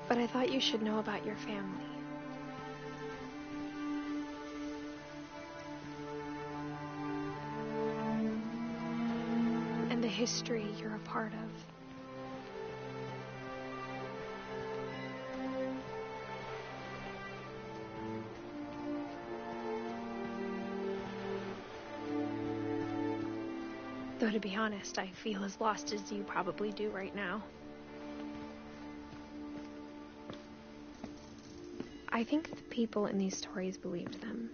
But I thought you should know about your family. And the history you're a part of. Though to be honest, I feel as lost as you probably do right now. I think the people in these stories believed them,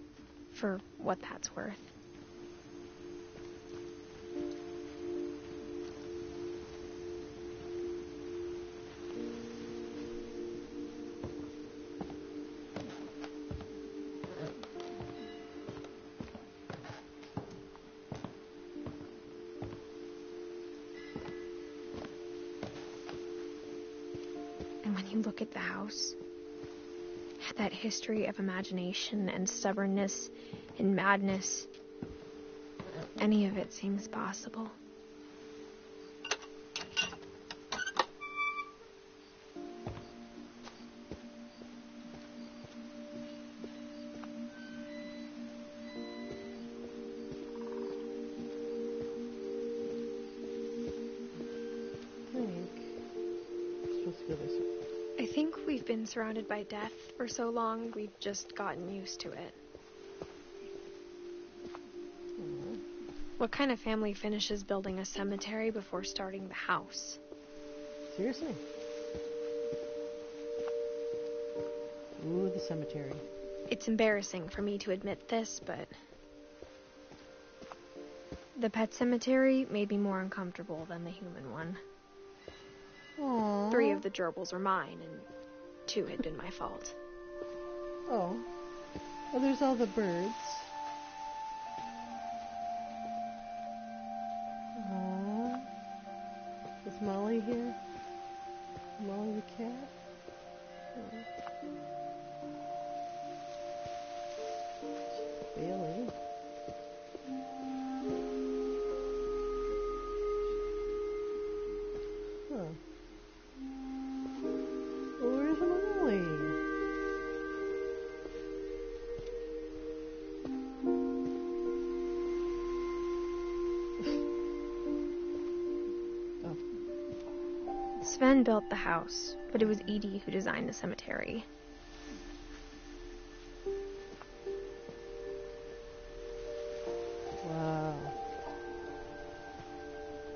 for what that's worth. And when you look at the house, that history of imagination and stubbornness and madness, any of it seems possible. I think we've been surrounded by death for so long, we've just gotten used to it. What kind of family finishes building a cemetery before starting the house?
Seriously? Ooh, the cemetery.
It's embarrassing for me to admit this, but the pet cemetery made me more uncomfortable than the human one.
Aww.
3 of the gerbils were mine, and 2 had been my fault.
Oh. Well, there's all the birds. Aww. Is Molly here? Molly the cat? Oh. Bailey. Huh. Well, where's Molly? Oh.
Sven built the house, but it was Edie who designed the cemetery.
Wow.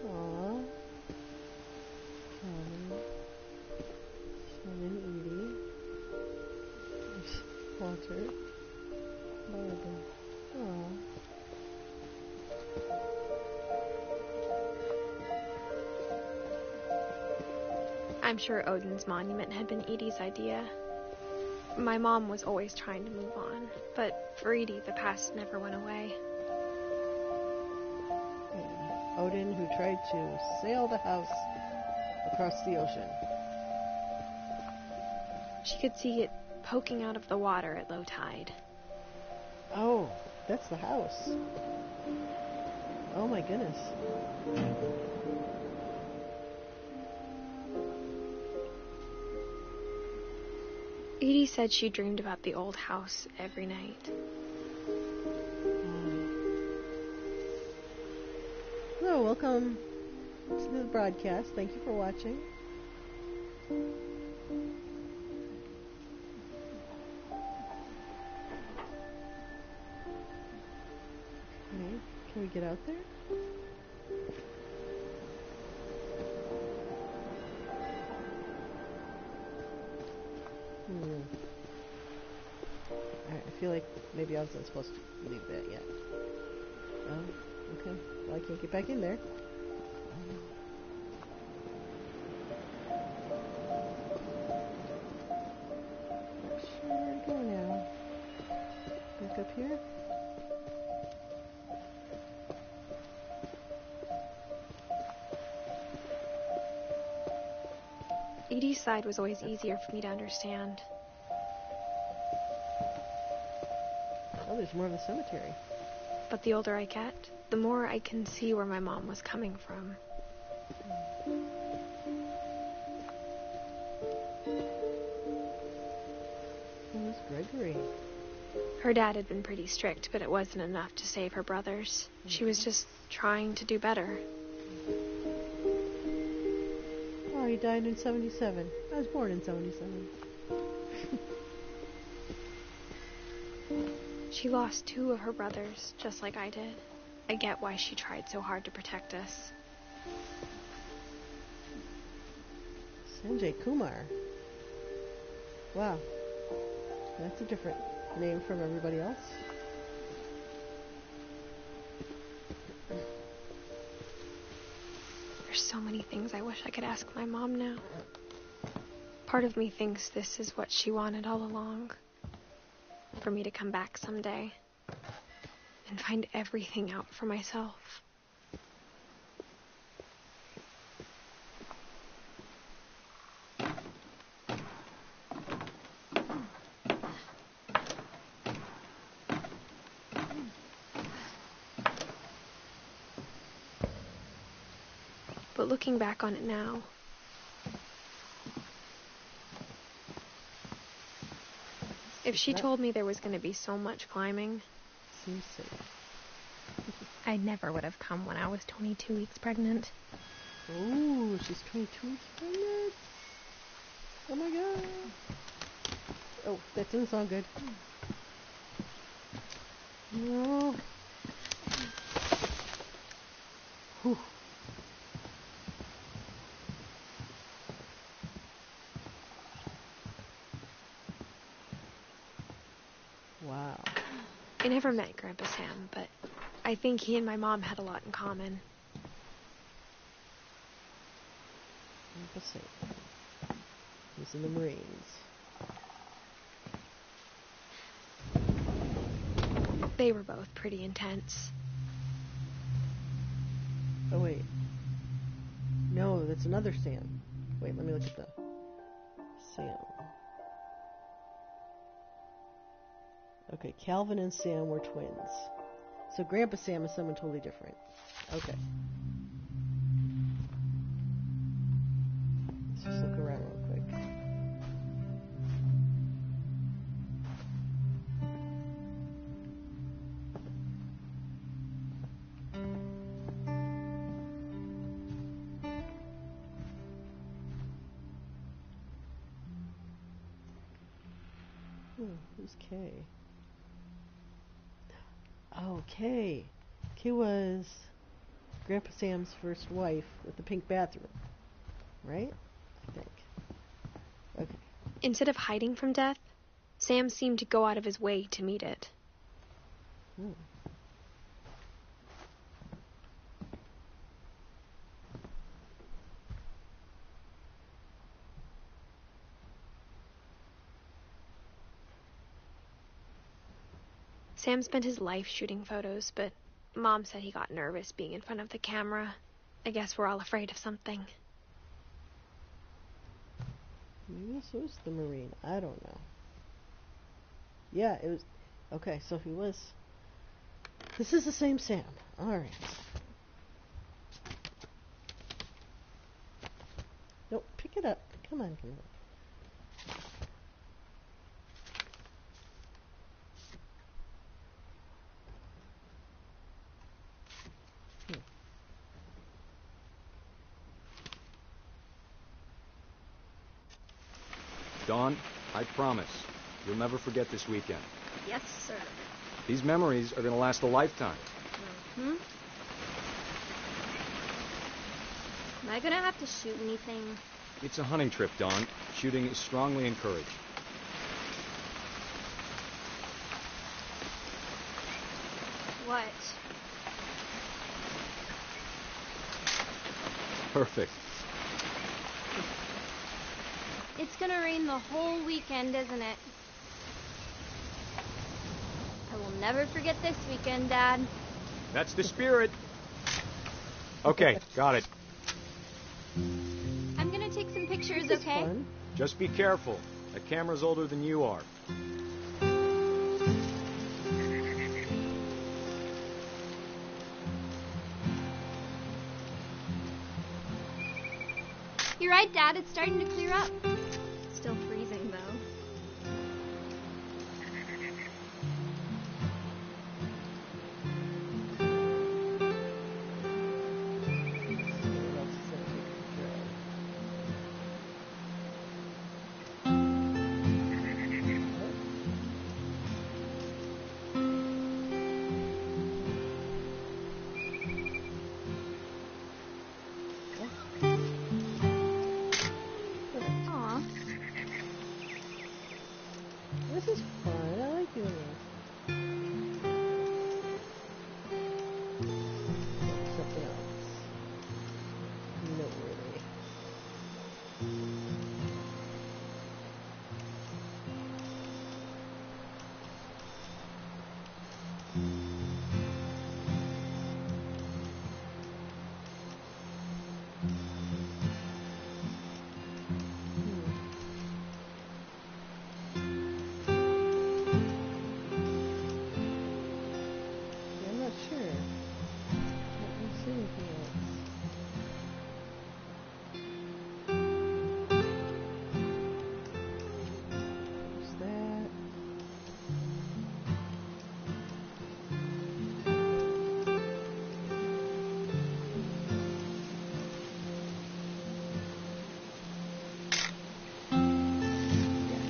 Aww. Sven and Edie. There's Walter. Barbara. Aww.
I'm sure Odin's monument had been Edie's idea. My mom was always trying to move on, but for Edie, the past never went away.
Odin who tried to sail the house across the ocean.
She could see it poking out of the water at low tide.
Oh, that's the house. Oh my goodness.
Edie said she dreamed about the old house every night.
Hello, welcome to the broadcast. Thank you for watching. Okay, can we get out there? Alright, I feel like maybe I wasn't supposed to leave that yet. Oh, okay. Well, I can't get back in there. Not sure where to go now. Back up here?
Edie's side was always easier for me to understand.
Oh, there's more of the cemetery.
But the older I get, the more I can see where my mom was coming from.
Who's Gregory?
Her dad had been pretty strict, but it wasn't enough to save her brothers. She was just trying to do better.
Oh, he died in 77. I was born in 77.
She lost 2 of her brothers, just like I did. I get why she tried so hard to protect us.
Sanjay Kumar. Wow. That's a different name from everybody else.
There's so many things I wish I could ask my mom now. Part of me thinks this is what she wanted all along. For me to come back someday and find everything out for myself. But looking back on it now, if she told me there was going to be so much climbing,
seems safe.
I never would have come when I was 22 weeks pregnant.
Oh, she's 22 weeks pregnant. Oh my god. Oh, that doesn't sound good. No. Whew. Wow.
I never met Grandpa Sam, but I think he and my mom had a lot in common.
Grandpa Sam. He's in the Marines.
They were both pretty intense.
Oh, wait. No, that's another Sam. Wait, let me look at the Sam. Okay, Calvin and Sam were twins. So Grandpa Sam is someone totally different. Okay. Let's just look around real quick. Who's Kay? Oh, Kay. Kay was Grandpa Sam's first wife with the pink bathroom. Right? I think. Okay.
Instead of hiding from death, Sam seemed to go out of his way to meet it. Sam spent his life shooting photos, but Mom said he got nervous being in front of the camera. I guess we're all afraid of something.
Maybe this was the Marine. I don't know. Yeah, it was. Okay, so he was. This is the same Sam. Alright. Nope, pick it up. Come on, come on.
Dawn, I promise, you'll never forget this weekend.
Yes, sir.
These memories are going to last a lifetime.
Hmm? Am I going to have to shoot anything?
It's a hunting trip, Dawn. Shooting is strongly encouraged.
What?
Perfect.
It's gonna rain the whole weekend, isn't it? I will never forget this weekend, Dad.
That's the spirit. Okay, got it.
I'm gonna take some pictures,
This is
okay?
fun.
Just be careful. That camera's older than you are.
You're right, Dad. It's starting to clear up. Still freezing, though. Aw.
This is fun. I like doing this. Something else. Noteworthy. I'm not sure. I don't see anything else. There's that.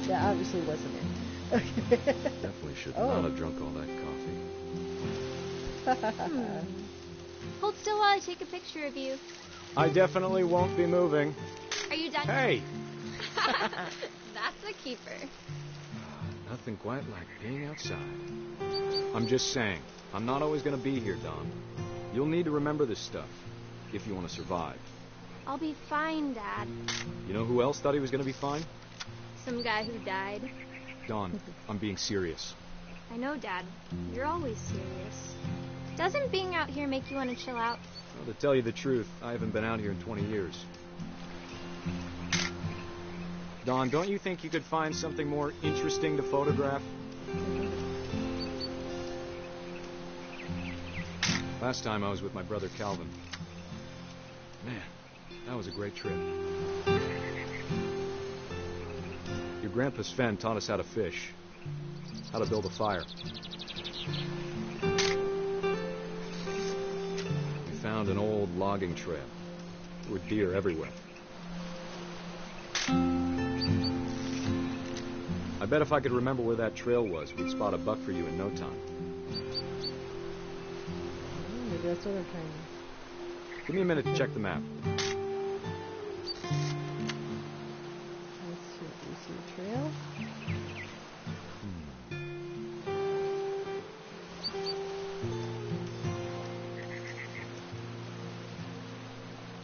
Yeah, that obviously wasn't it. Okay.
Definitely should not have drunk all that coffee.
Hold still while I take a picture of you.
I definitely won't be moving.
Are you done?
Hey!
That's a keeper.
Nothing quite like being outside. I'm just saying, I'm not always going to be here, Don. You'll need to remember this stuff, if you want to survive.
I'll be fine, Dad.
You know who else thought he was going to be fine?
Some guy who died.
Don, I'm being serious.
I know, Dad. You're always serious. Doesn't being out here make you want to chill out?
Well, to tell you the truth, I haven't been out here in 20 years. Don, don't you think you could find something more interesting to photograph? Last time I was with my brother Calvin. Man, that was a great trip. Your grandpa Sven taught us how to fish, how to build a fire. We found an old logging trail. There were deer everywhere. I bet if I could remember where that trail was, we'd spot a buck for you in no time.
Maybe that's what I'm trying to.
Give me a minute to check the map.
Let's see. Do you see a trail?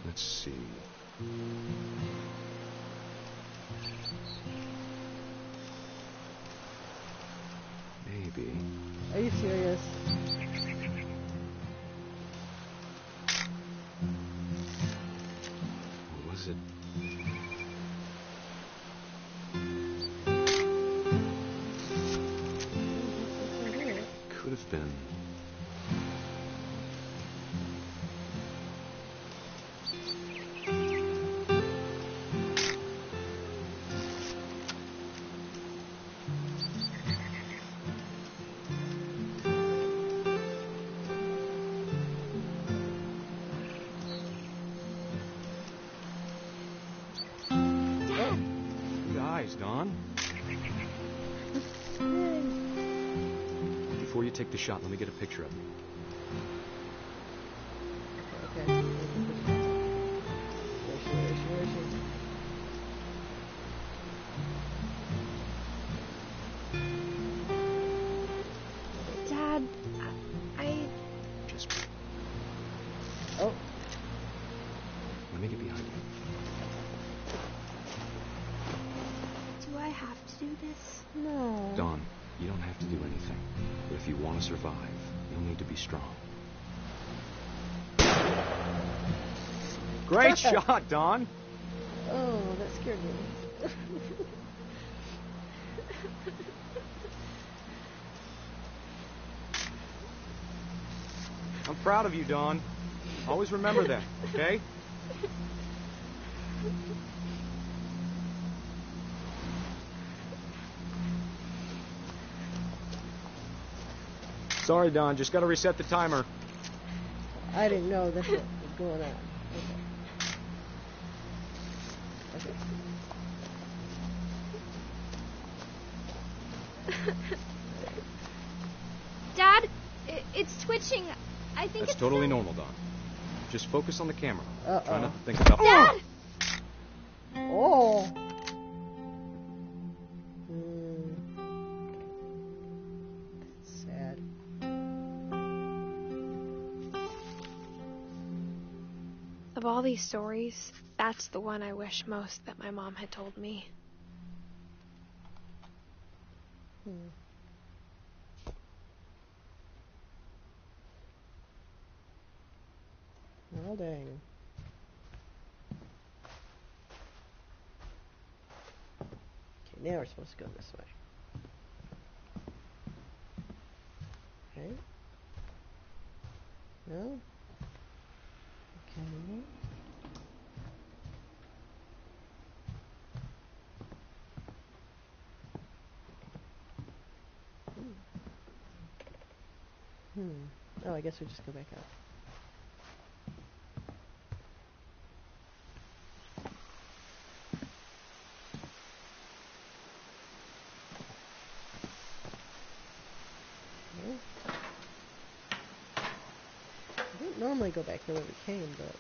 Let's see.
Maybe.
Are you serious?
it? Could have been. Dawn. Before you take the shot, let me get a picture of you.
Okay. Where is she?
Dad, I...
Just...
Oh.
Let me get behind you.
Do I have to do this?
No.
Dawn, you don't have to do anything. But if you want to survive, you'll need to be strong. Great shot, Dawn!
Oh, that scared me.
I'm proud of you, Dawn. Always remember that, okay? Sorry, Don. Just got to reset the timer.
I didn't know that's what was going on. Okay.
Dad, it's twitching. I think
That's
it's
totally normal, Don. Just focus on the camera.
Uh-oh.
Try not to think about...
Dad!
Oh! Sad.
Of all these stories, that's the one I wish most that my mom had told me.
Well, dang. Okay, now we're supposed to go this way. Okay. No? Okay. Oh, I guess we just go back up. Okay. I don't normally go back the way we came, but...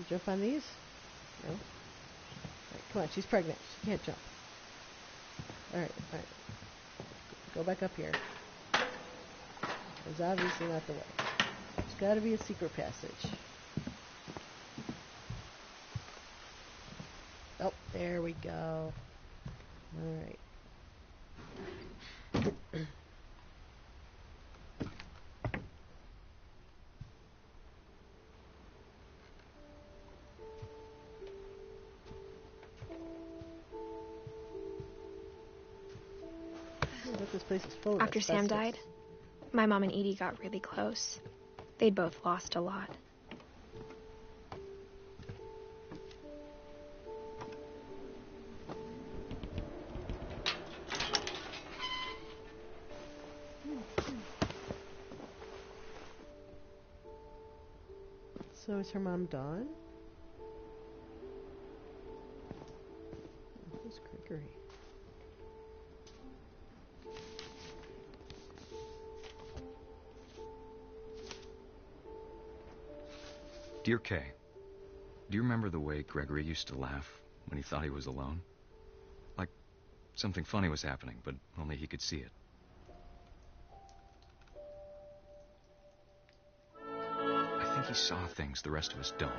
Jump on these? No? Alright, come on, she's pregnant. She can't jump. Alright. Go back up here. It's obviously not the way. There's gotta be a secret passage. Oh, there we go. Alright. This place is full of
After Sam
asbestos.
died, my mom and Edie got really close. They'd both lost a lot.
So is her mom Dawn? Who's Gregory?
Dear Kay, do you remember the way Gregory used to laugh when he thought he was alone? Like something funny was happening, but only he could see it. I think he saw things the rest of us don't.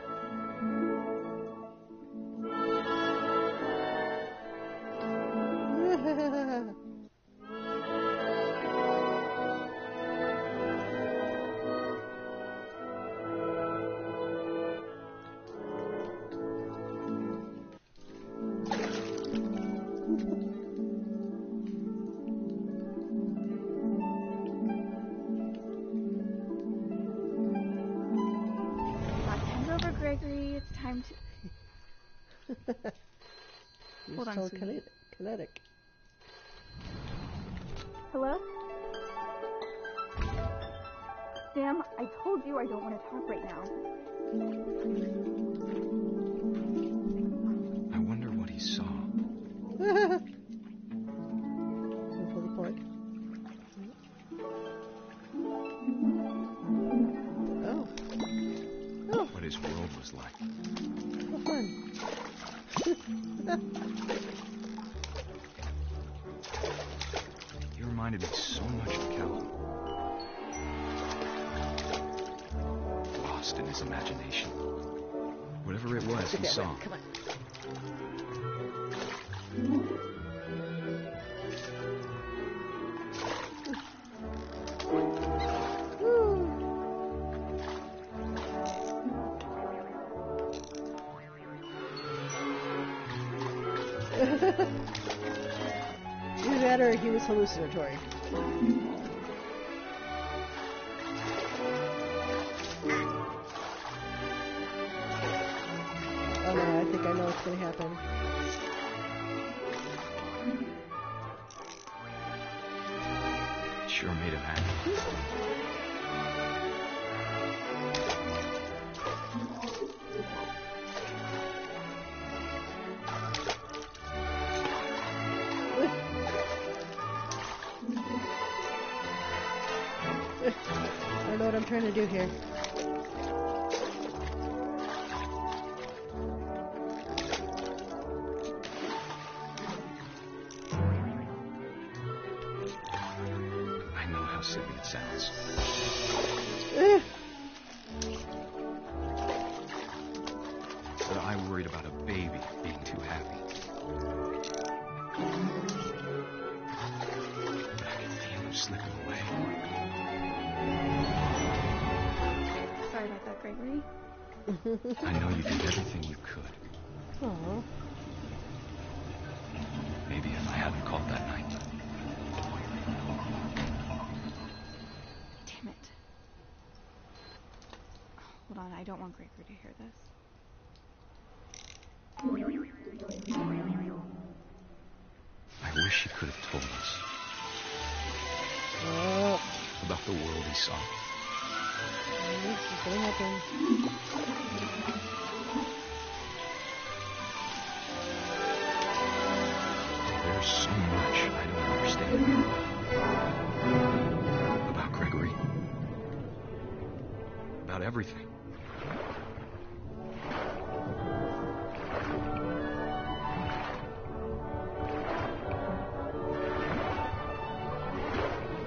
Gregory, it's time to...
Hold on, sweetie. Kinetic.
Hello? Sam, I told you I don't want to talk right now.
I wonder what he saw.
Pull the plug. Oh.
What his world was like.
How fun.
He reminded me so much of Calvin. Lost in his imagination. Whatever it was, he saw.
Come on. Either that or he was hallucinatory. Oh no, I think I know what's going to happen.
Sure made him happy.
I don't know what I'm trying to do here.
I know how silly it sounds. But I worried about a baby being too happy. But I could feel him slipping away.
Sorry about that, Gregory.
I know you did everything you could.
Aww.
Maybe if I hadn't called that night.
Damn it. Hold on, I don't want Gregory to hear this.
I wish he could have told us about the world he saw.
What's going to happen?
There's so much I don't understand about Gregory. About everything.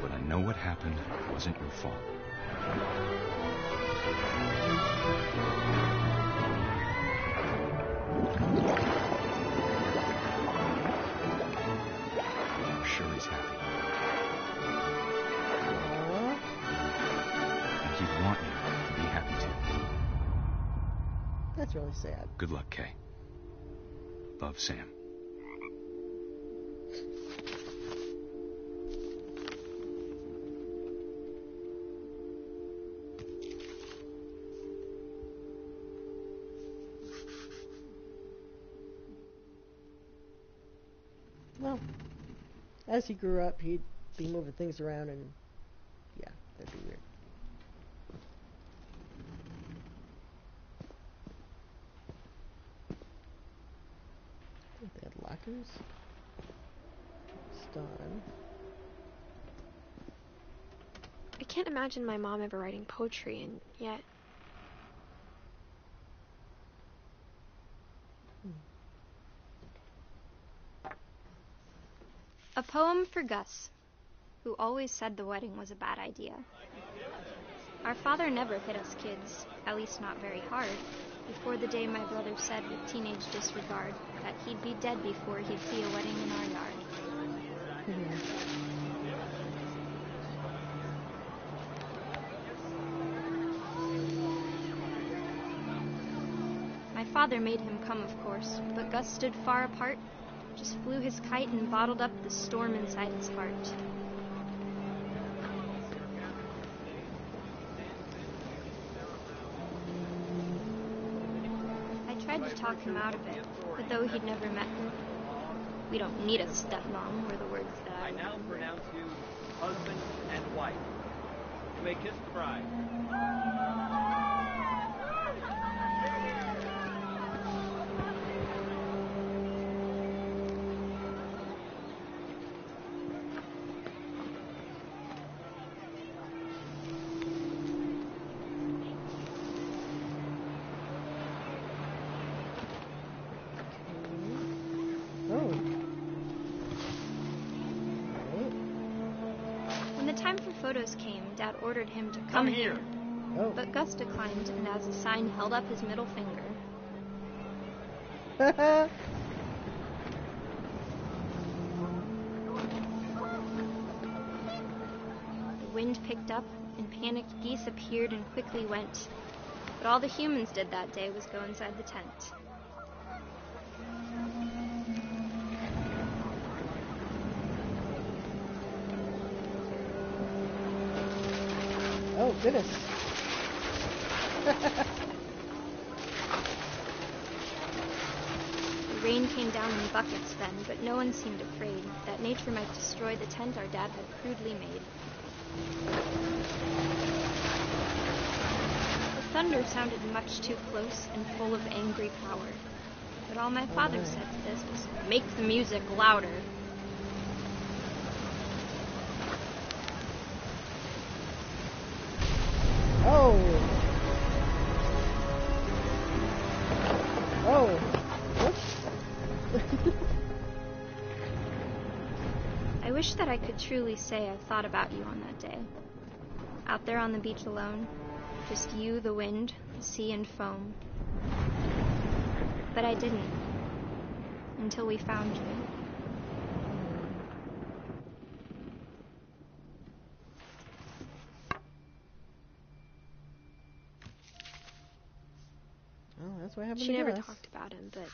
But I know what happened wasn't your fault. I'm sure he's happy. And he'd want you to be happy too.
That's really sad.
Good luck, Kay. Love, Sam.
Well, as he grew up, he'd be moving things around, and yeah, that'd be weird. markers. It's done.
I can't imagine my mom ever writing poetry, and yet...
A poem for Gus, who always said the wedding was a bad idea. Our father never hit us kids, at least not very hard, before the day my brother said with teenage disregard that he'd be dead before he'd see a wedding in our yard. My father made him come, of course, but Gus stood far apart, just flew his kite and bottled up the storm inside his heart. I tried to talk him out of it, but though he'd never met me, we don't need a stepmom, were the words that
I now pronounce you husband and wife. You may kiss the bride.
Photos came, Dad ordered him to come here.
Oh.
But Gus declined, and as a sign held up his middle finger.
The
wind picked up, and panicked geese appeared and quickly went. But all the humans did that day was go inside the tent.
Oh, goodness.
The rain came down in buckets then, but no one seemed afraid that nature might destroy the tent our dad had crudely made. The thunder sounded much too close and full of angry power. But all my father said to this was, "Make the music louder."
Oh. Oh. Whoops.
I wish that I could truly say I thought about you on that day. Out there on the beach alone, just you, the wind, the sea, and foam. But I didn't. Until we found you.
That's what happened
She
to
never
Gus.
talked about him, but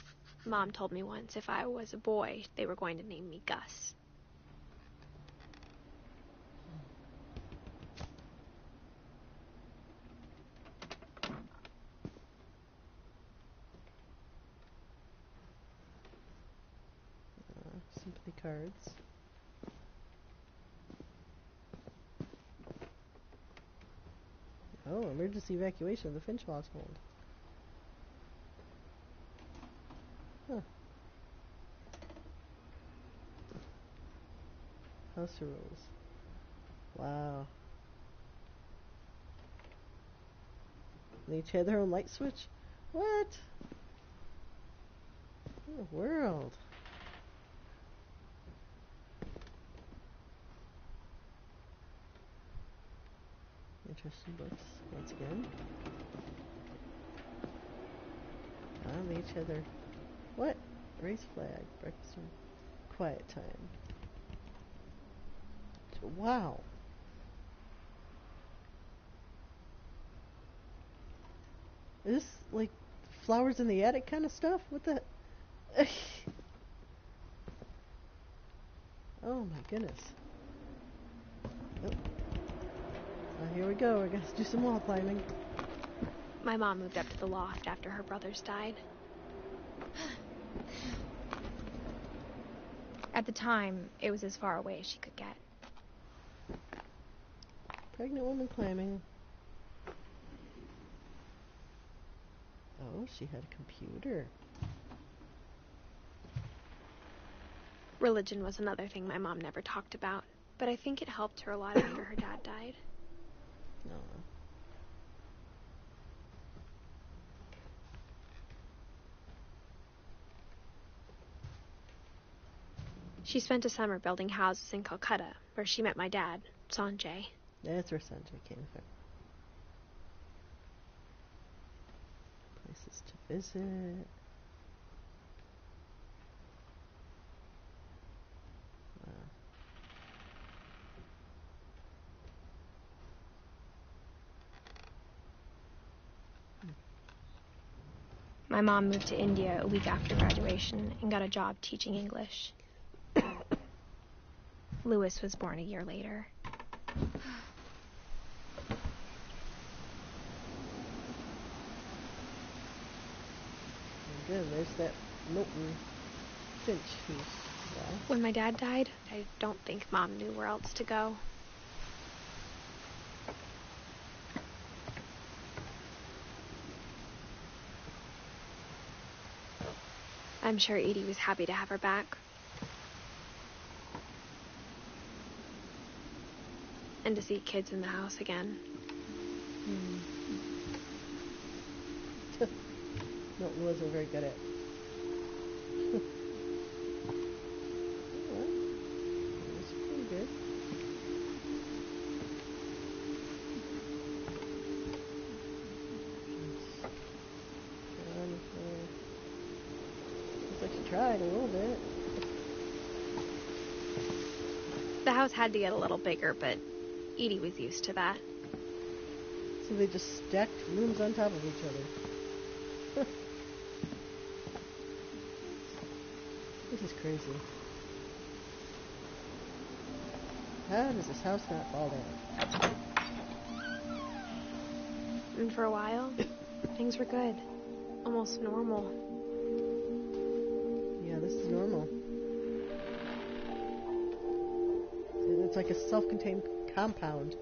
Mom told me once if I was a boy, they were going to name me Gus.
Sympathy cards. Oh, emergency evacuation of the Finch household. Huh. House rules. Wow. They each had their own light switch? What? In the world? Interesting books, once again. They each had their... What? Race flag. Breakfast room. Quiet time. Wow. Is this like flowers in the attic kind of stuff? What the... Oh my goodness. Oh. Here we go. We're going to do some wall climbing.
My mom moved up to the loft after her brothers died. At the time, it was as far away as she could get.
Pregnant woman climbing. Oh, she had a computer.
Religion was another thing my mom never talked about, but I think it helped her a lot after her dad died.
No.
She spent a summer building houses in Calcutta, where she met my dad, Sanjay.
That's where Sanjay came from. Places to visit. Wow.
My mom moved to India a week after graduation and got a job teaching English. Louis was born a year later.
Good, there's that Milton Finch who's
When my dad died, I don't think Mom knew where else to go. I'm sure Edie was happy to have her back. And to see kids in the house again.
Milton wasn't very good at well, that's pretty good. Looks like she tried a little bit.
The house had to get a little bigger, but Edie was used to that.
So they just stacked rooms on top of each other. This is crazy. How does this house not fall down?
And for a while, things were good. Almost normal.
Yeah, this is normal. It's like a self-contained compound.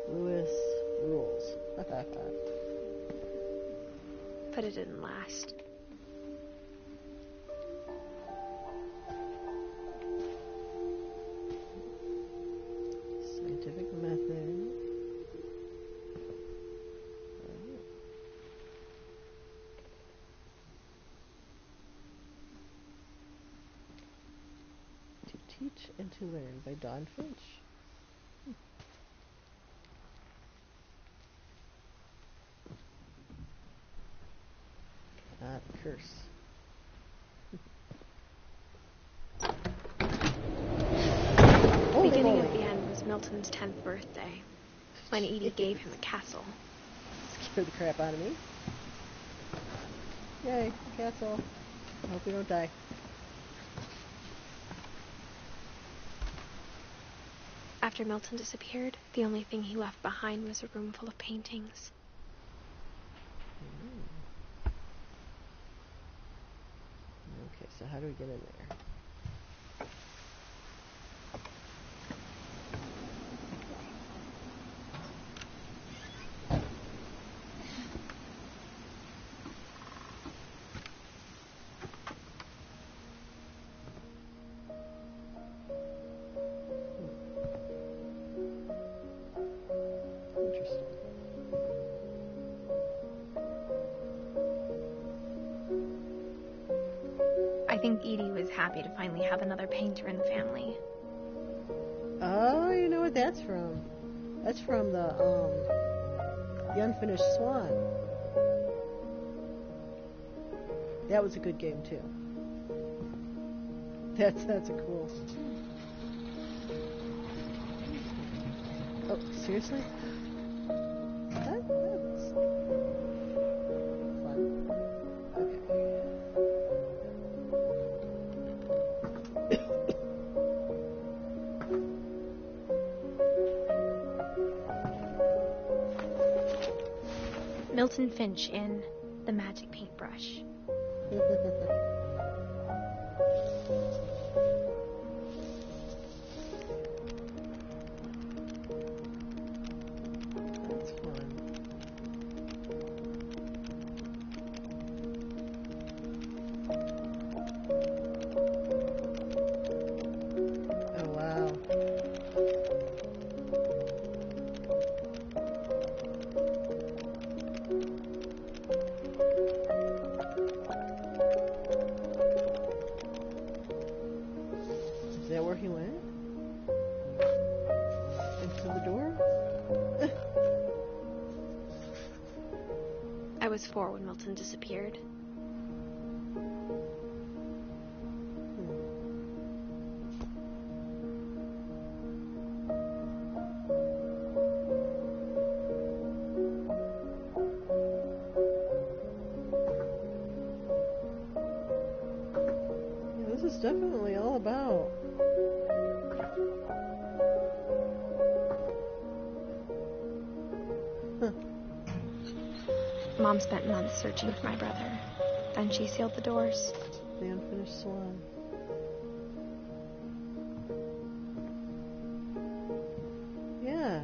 Louis rules.
But it didn't last.
Scientific method. To Teach and to Learn by Dawn Finch. Ah, the curse.
The beginning of the end was Milton's 10th birthday, when Edie gave him a castle.
Scared the crap out of me. Yay, castle. I hope we don't die.
After Milton disappeared, the only thing he left behind was a room full of paintings.
Okay, so how do we get in there?
I think Edie was happy to finally have another painter in the family.
Oh, you know what that's from? That's from the Unfinished Swan. That was a good game too. That's a cool. Oh, seriously? That's fun. Okay.
Milton Finch in The Magic Paintbrush. I was 4 when Milton disappeared.
Yeah, this is definitely all about.
Mom spent months searching for my brother. Then she sealed the doors.
The unfinished swan. Yeah.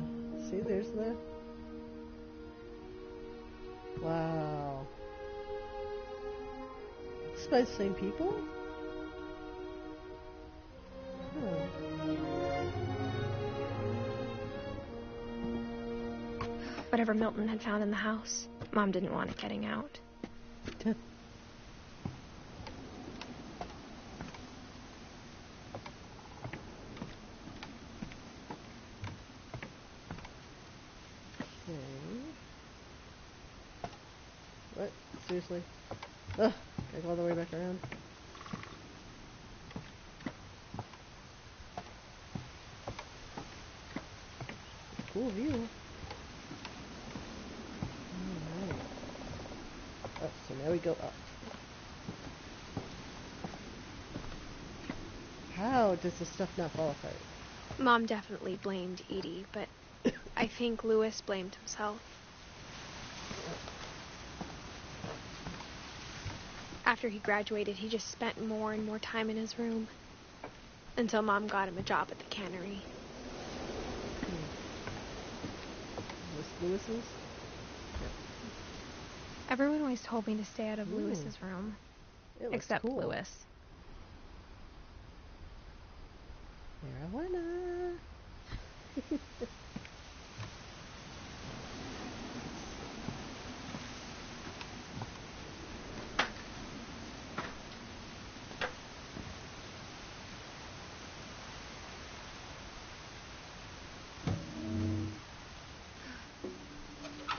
See, there's the... Wow. It's by the same people? Huh.
Whatever Milton had found in the house, Mom didn't want it getting out.
What? Seriously? Ugh, gotta go all the way back around. Cool view. Alright. Oh, so now we go up. How does this stuff not fall apart?
Mom definitely blamed Edie, but I think Louis blamed himself. After he graduated, he just spent more and more time in his room. Until Mom got him a job at the cannery.
This Louis's?
Everyone always told me to stay out of Louis's room. Except
cool.
Louis.
Marijuana.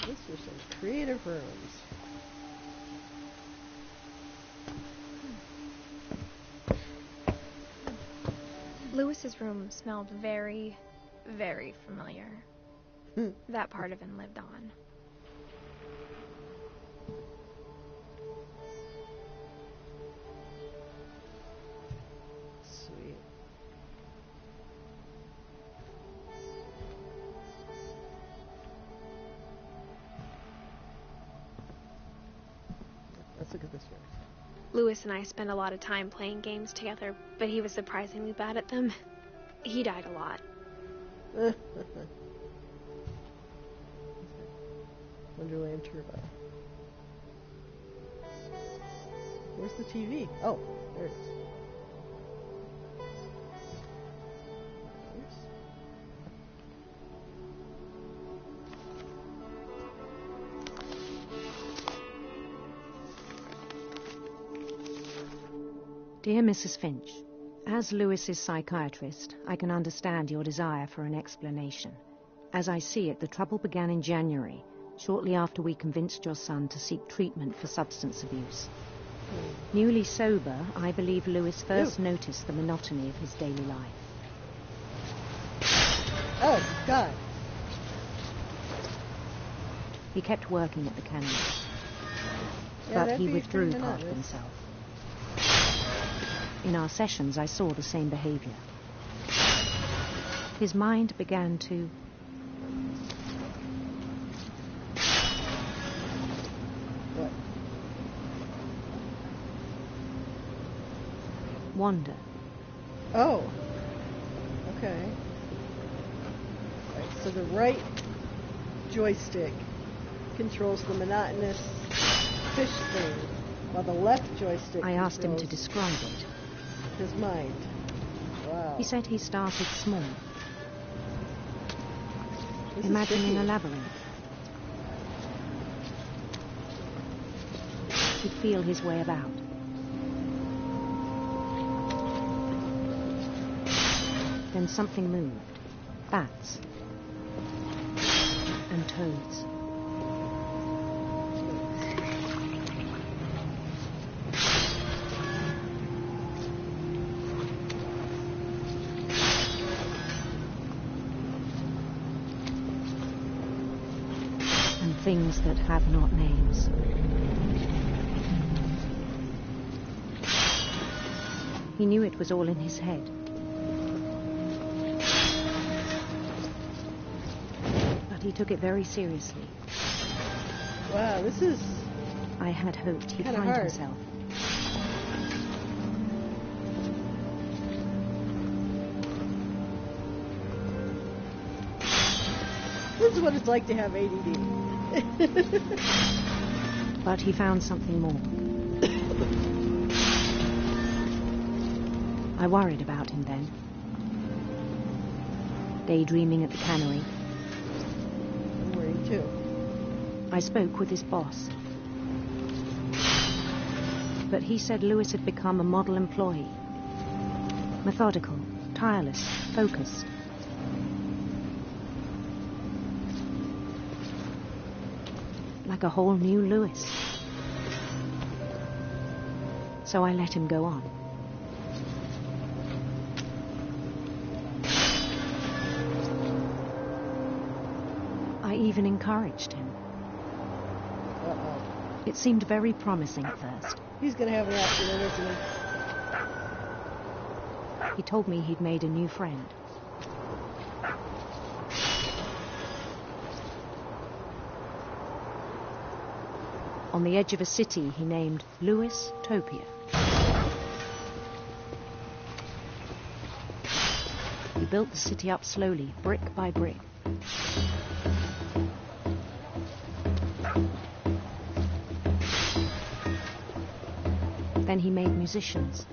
These are some creative rooms.
Louis's room smelled very, very familiar. That part of him lived on.
Sweet. Let's look at this room.
Louis and I spent a lot of time playing games together, but he was surprisingly bad at them. He died a lot.
Wonderland Turbo. Where's the TV? Oh, there it is. Nice.
Dear Mrs. Finch, as Lewis's psychiatrist, I can understand your desire for an explanation. As I see it, the trouble began in January, shortly after we convinced your son to seek treatment for substance abuse. Newly sober, I believe Lewis first noticed the monotony of his daily life.
Oh, God.
He kept working at the cannery,
Yeah,
but he
that'd be
withdrew
pretty
part of
monotonous.
himself. In our sessions, I saw the same behavior. His mind began to wander.
Oh. Okay. Right, so the right joystick controls the monotonous fish thing, while the left joystick
I asked him to
controls
describe it.
his mind. Wow.
He said he started small,
This is
imagining
tricky.
a labyrinth. He'd feel his way about. Then something moved. Bats. And toads. things that have not names. He knew it was all in his head. But he took it very seriously.
Wow, this is...
I had hoped he'd find
hard.
himself.
This is what it's like to have ADD.
But he found something more. I worried about him then. Daydreaming at the cannery.
I'm worried too.
I spoke with his boss. But he said Lewis had become a model employee. Methodical, tireless, focused. Like a whole new Lewis. So I let him go on. I even encouraged him.
Uh-oh.
It seemed very promising at first.
He's going to have an accident, isn't he?
He told me he'd made a new friend. On the edge of a city he named Lewis Topia. He built the city up slowly, brick by brick. Then he made musicians.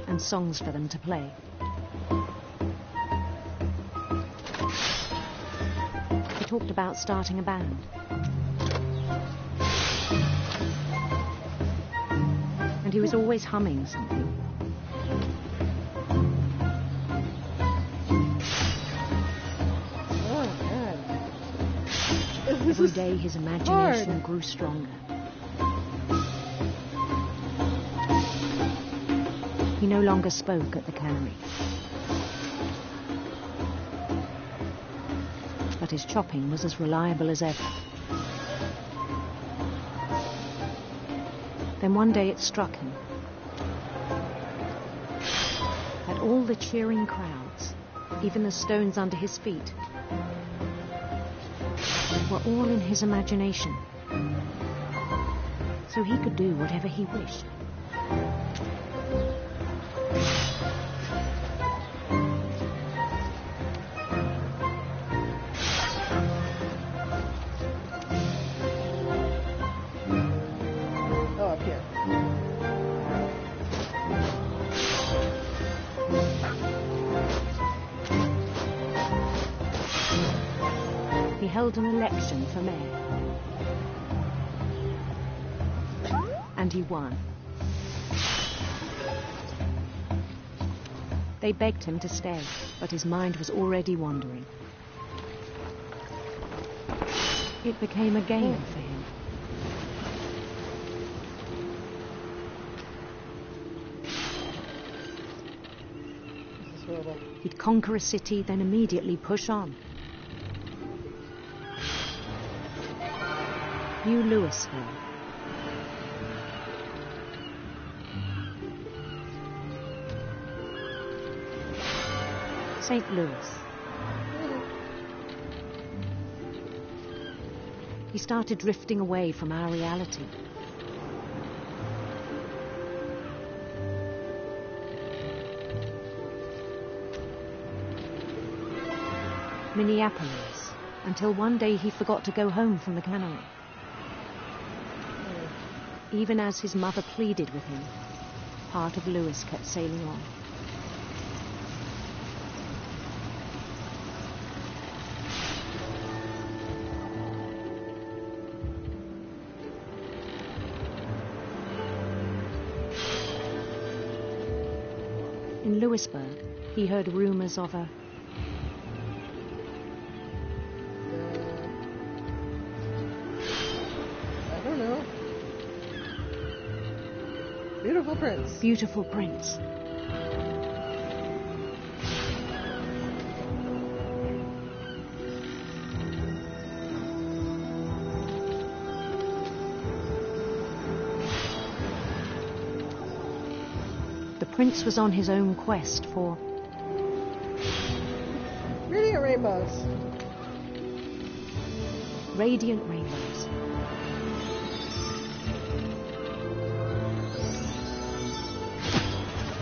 And songs for them to play. He talked about starting a band. And he was always humming something.
Oh, God.
Every day his imagination grew stronger. He no longer spoke at the cannery. But his chopping was as reliable as ever. Then one day it struck him that all the cheering crowds, even the stones under his feet, were all in his imagination. So he could do whatever he wished. Held an election for mayor. And he won. They begged him to stay, but his mind was already wandering. It became a game for him.
This is horrible.
He'd conquer a city, then immediately push on. New Louisville. St. Louis. He started drifting away from our reality. Minneapolis, until one day he forgot to go home from the cannery. Even as his mother pleaded with him, part of Lewis kept sailing on. In Louisburg, he heard rumors of a
Beautiful prince.
Beautiful prince. The prince was on his own quest for
radiant rainbows.
Radiant rainbows.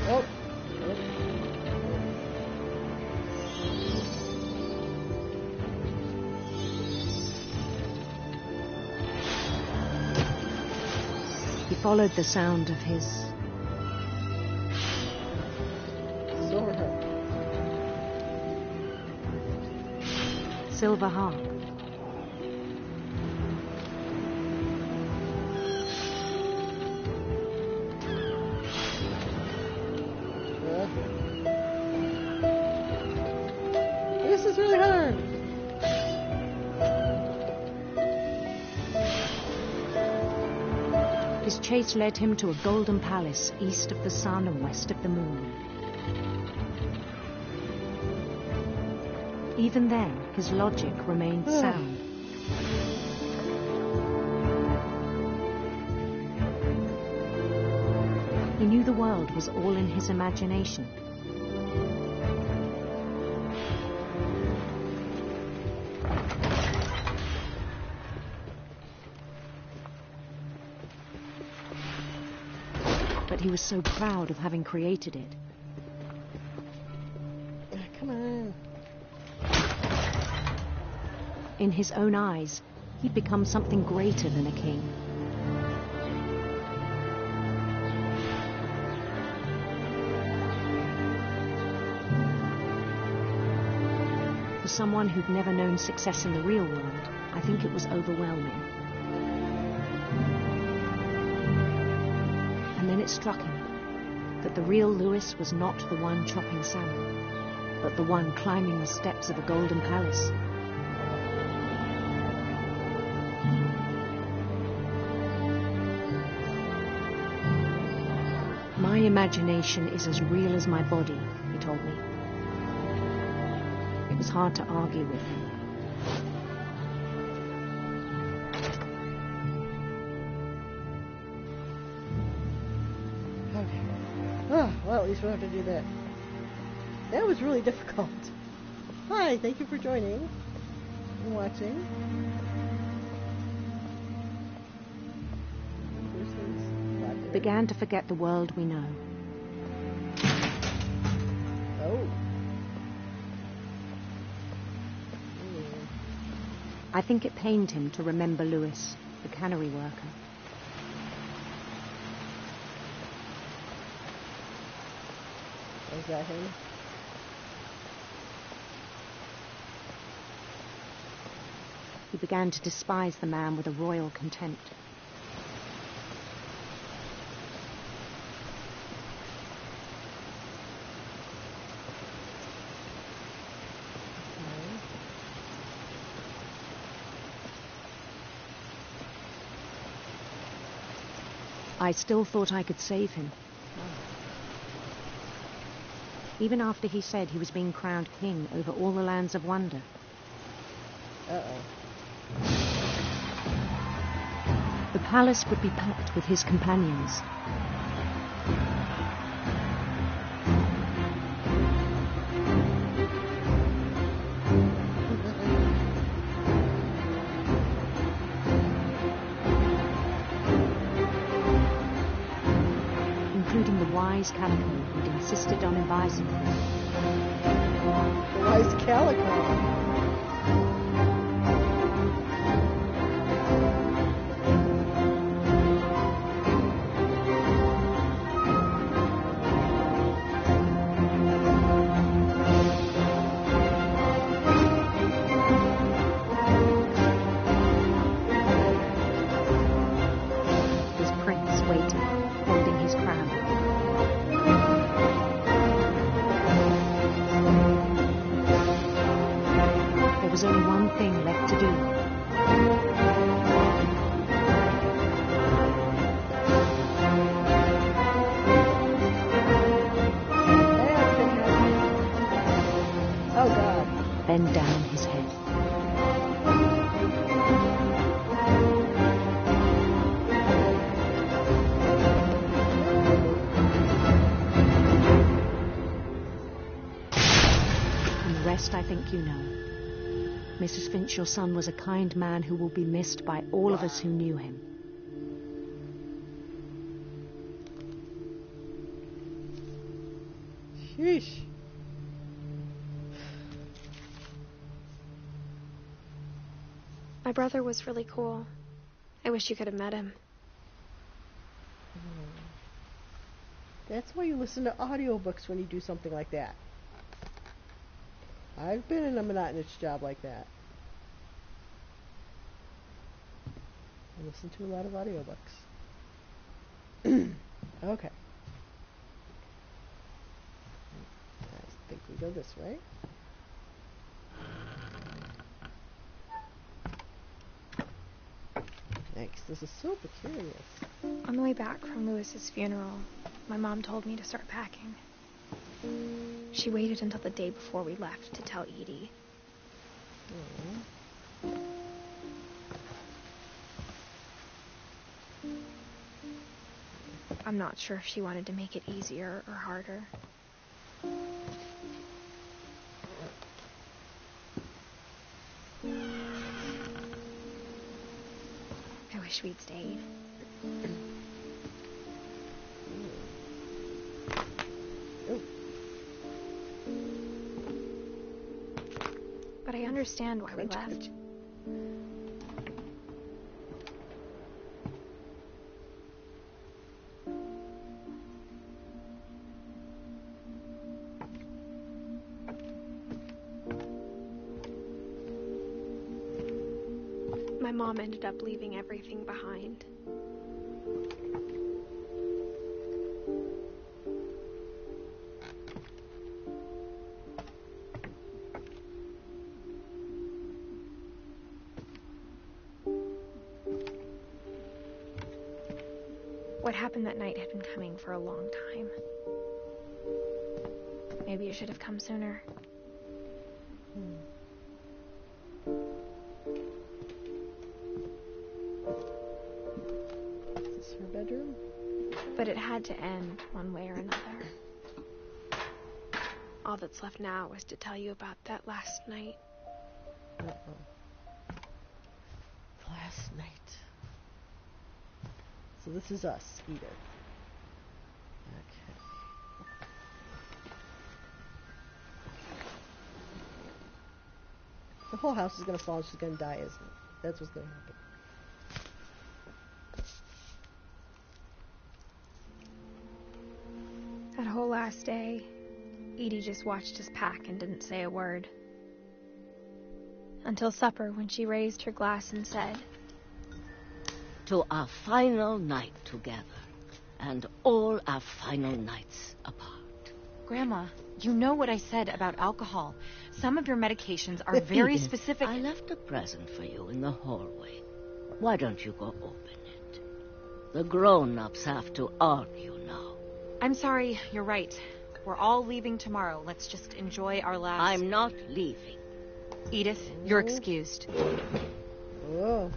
Oh.
He followed the sound of his silver harp.
This is really hard.
His chase led him to a golden palace east of the sun and west of the moon. Even then, his logic remained sound. He knew the world was all in his imagination. But he was so proud of having created it.
Come on.
In his own eyes, he'd become something greater than a king. For someone who'd never known success in the real world, I think it was overwhelming. And then it struck him that the real Lewis was not the one chopping salmon, but the one climbing the steps of a golden palace. My imagination is as real as my body, he told me. It was hard to argue with him.
Okay. Oh, well, at least we don't have to do that. That was really difficult. Hi, thank you for joining and watching.
Began to forget the world we know.
Oh.
I think it pained him to remember Lewis, the cannery worker.
Is that him?
He began to despise the man with a royal contempt. I still thought I could save him. Even after he said he was being crowned king over all the lands of wonder.
Uh-oh.
The palace would be packed with his companions. Including the wise Calico who'd insisted on advising him.
The wise Calico.
rest I think you know. Mrs. Finch, your son was a kind man who will be missed by all of us who knew him.
Sheesh.
My brother was really cool. I wish you could have met him.
That's why you listen to audiobooks when you do something like that. I've been in a monotonous job like that. I listen to a lot of audiobooks. Okay. I think we go this way. Thanks. This is so precarious.
On the way back from Lewis's funeral, my mom told me to start packing. She waited until the day before we left to tell Edie. I'm not sure if she wanted to make it easier or harder. I wish we'd stayed. But I understand why we left. My mom ended up leaving everything behind. What happened that night had been coming for a long time. Maybe it should have come sooner.
Is this her bedroom?
But it had to end one way or another. All that's left now was to tell you about that last night.
Last night. So this is us, Edith. Okay. The whole house is going to fall and she's going to die, isn't it? That's what's going to happen.
That whole last day, Edie just watched us pack and didn't say a word. Until supper, when she raised her glass and said,
"To our final night together, and all our final nights apart."
Grandma, you know what I said about alcohol. Some of your medications are very specific.
I left a present for you in the hallway. Why don't you go open it? The grown-ups have to argue now.
I'm sorry, you're right. We're all leaving tomorrow. Let's just enjoy our last...
I'm not leaving.
Edith, you're excused.
Oh.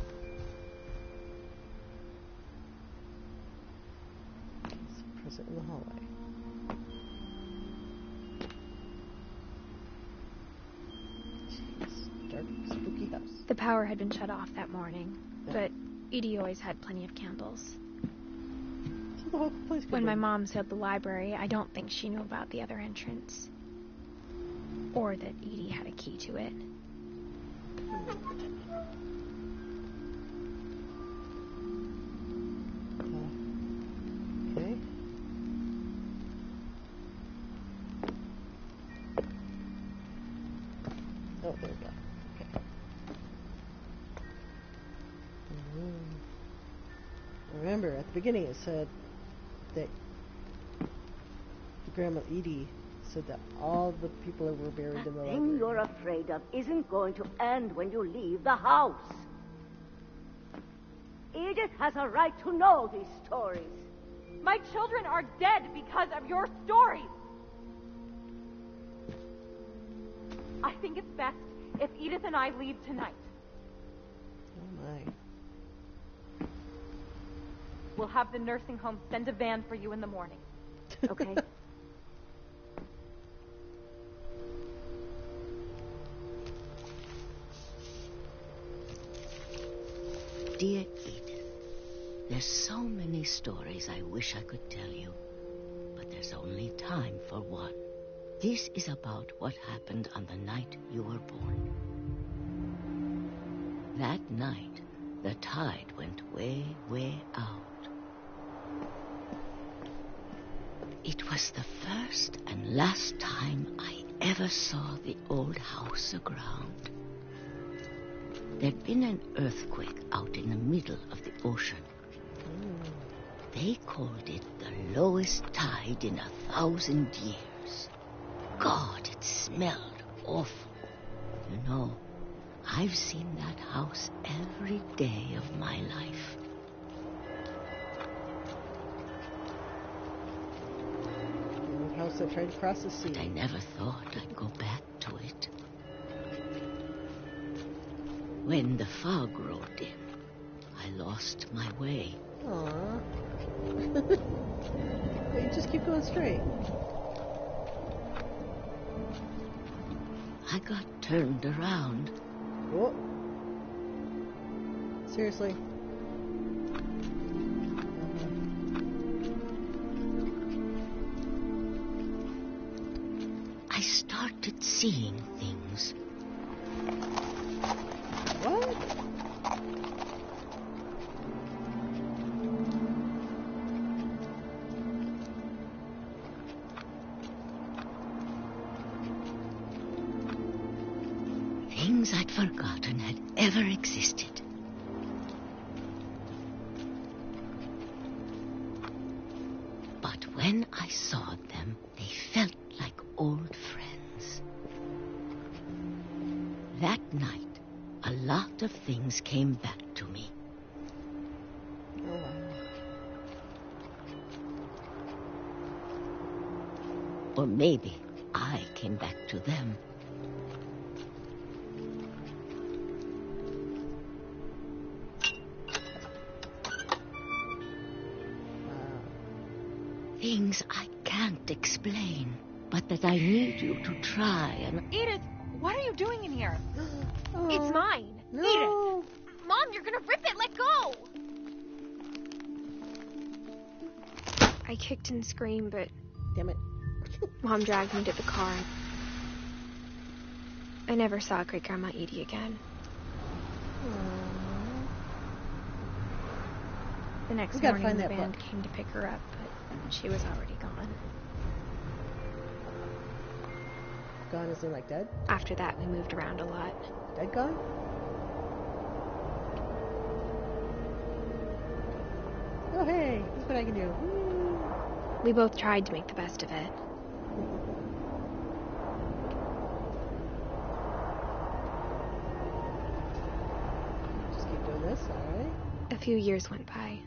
There's a present in the hallway. Jeez, dark, spooky house.
The power had been shut off that morning, but Edie always had plenty of candles.
So the whole place could
When my
burn.
mom sealed the library, I don't think she knew about the other entrance. Or that Edie had a key to it.
Okay. Oh, there we go. Okay. Remember, at the beginning it said that Grandma Edie said that all the people that were buried in the
The thing
library.
you're afraid of isn't going to end when you leave the house. Edith has a right to know these stories.
My children are dead because of your stories. I think it's best if Edith and I leave tonight.
Oh my.
We'll have the nursing home send a van for you in the morning. Okay?
There's so many stories I wish I could tell you, but there's only time for one. This is about what happened on the night you were born. That night, the tide went way, way out. It was the first and last time I ever saw the old house aground. There'd been an earthquake out in the middle of the ocean. They called it the lowest tide in 1,000 years. God, it smelled awful. You know, I've seen that house every day of my life.
The house that tried to cross the sea.
But I never thought I'd go back to it. When the fog rolled in, I lost my way.
Aww. You just keep going straight.
I got turned around.
Whoa. Seriously.
I started seeing things.
What?
Things I'd forgotten had ever existed. But when I saw them, they felt like old friends. That night, a lot of things came back to me. Or maybe I came back to them. Things I can't explain, but that I need you to try and...
Edith, what are you doing in here?
It's mine.
No.
Edith. Mom, you're gonna rip it. Let go. I kicked and screamed, but...
Damn it.
Mom dragged me to the car. I never saw Great Grandma Edie again. The next morning, the band came to pick her up, but she was already gone.
Gone as in like dead?
After that, we moved around a lot.
Dead gone? Oh, hey, here's what I can do.
We both tried to make the best of it.
Just keep doing this, alright?
A few years went by.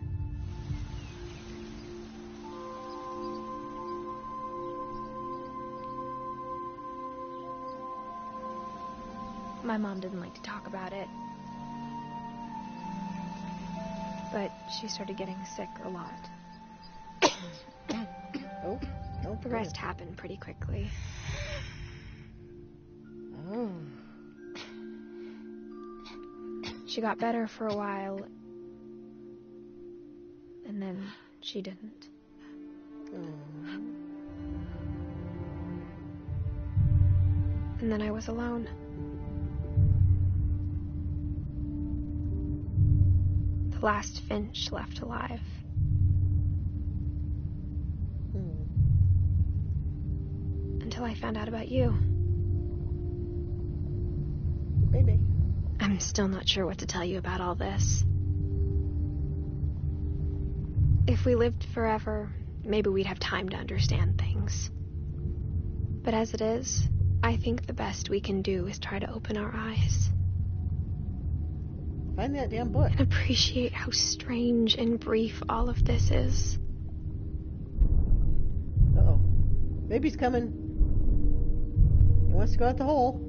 My mom didn't like to talk about it. But she started getting sick a lot. The rest happened pretty quickly.
Oh.
She got better for a while, and then she didn't. And then I was alone. The last Finch left alive. Until I found out about you.
Maybe.
I'm still not sure what to tell you about all this. If we lived forever, maybe we'd have time to understand things. But as it is, I think the best we can do is try to open our eyes.
Find that damn book.
And appreciate how strange and brief all of this is.
Uh-oh. Baby's coming. He wants to go out the hole.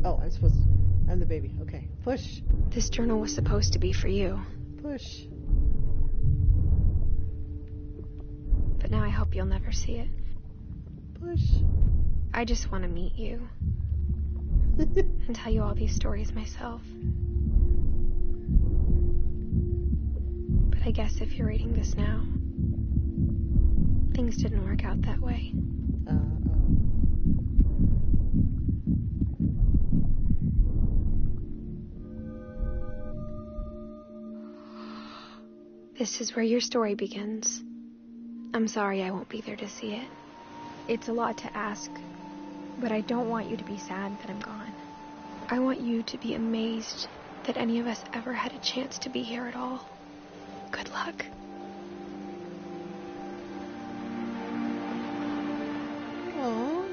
Oh, I'm the baby. Okay. Push.
This journal was supposed to be for you.
Push.
But now I hope you'll never see it.
Push.
I just want to meet you. And tell you all these stories myself. But
I guess if you're reading this now, things didn't work out that way. This is where your story begins. I'm sorry I won't be there to see it. It's a lot to ask, but I don't want you to be sad that I'm gone. I want you to be amazed that any of us ever had a chance to be here at all. Good luck.
Aww.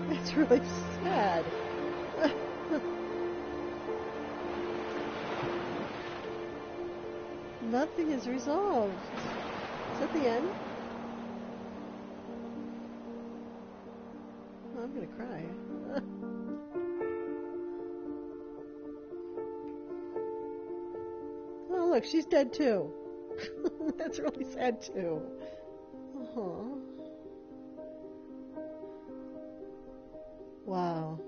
That's really sad. Nothing is resolved. Is that the end? Oh, I'm gonna cry. Oh, look, she's dead too. That's really sad too. Aww. Wow.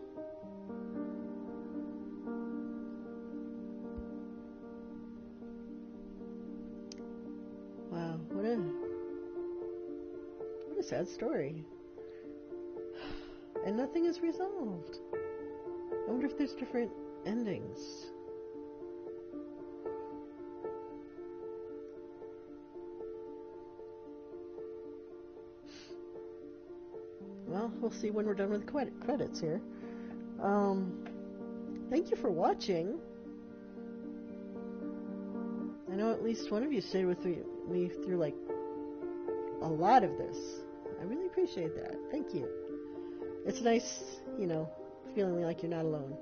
Wow, what a sad story. And nothing is resolved. I wonder if there's different endings. Well, we'll see when we're done with credits here. Thank you for watching. I know at least one of you stayed with me through like a lot of this. I really appreciate that. Thank you. It's nice, you know, feeling like you're not alone.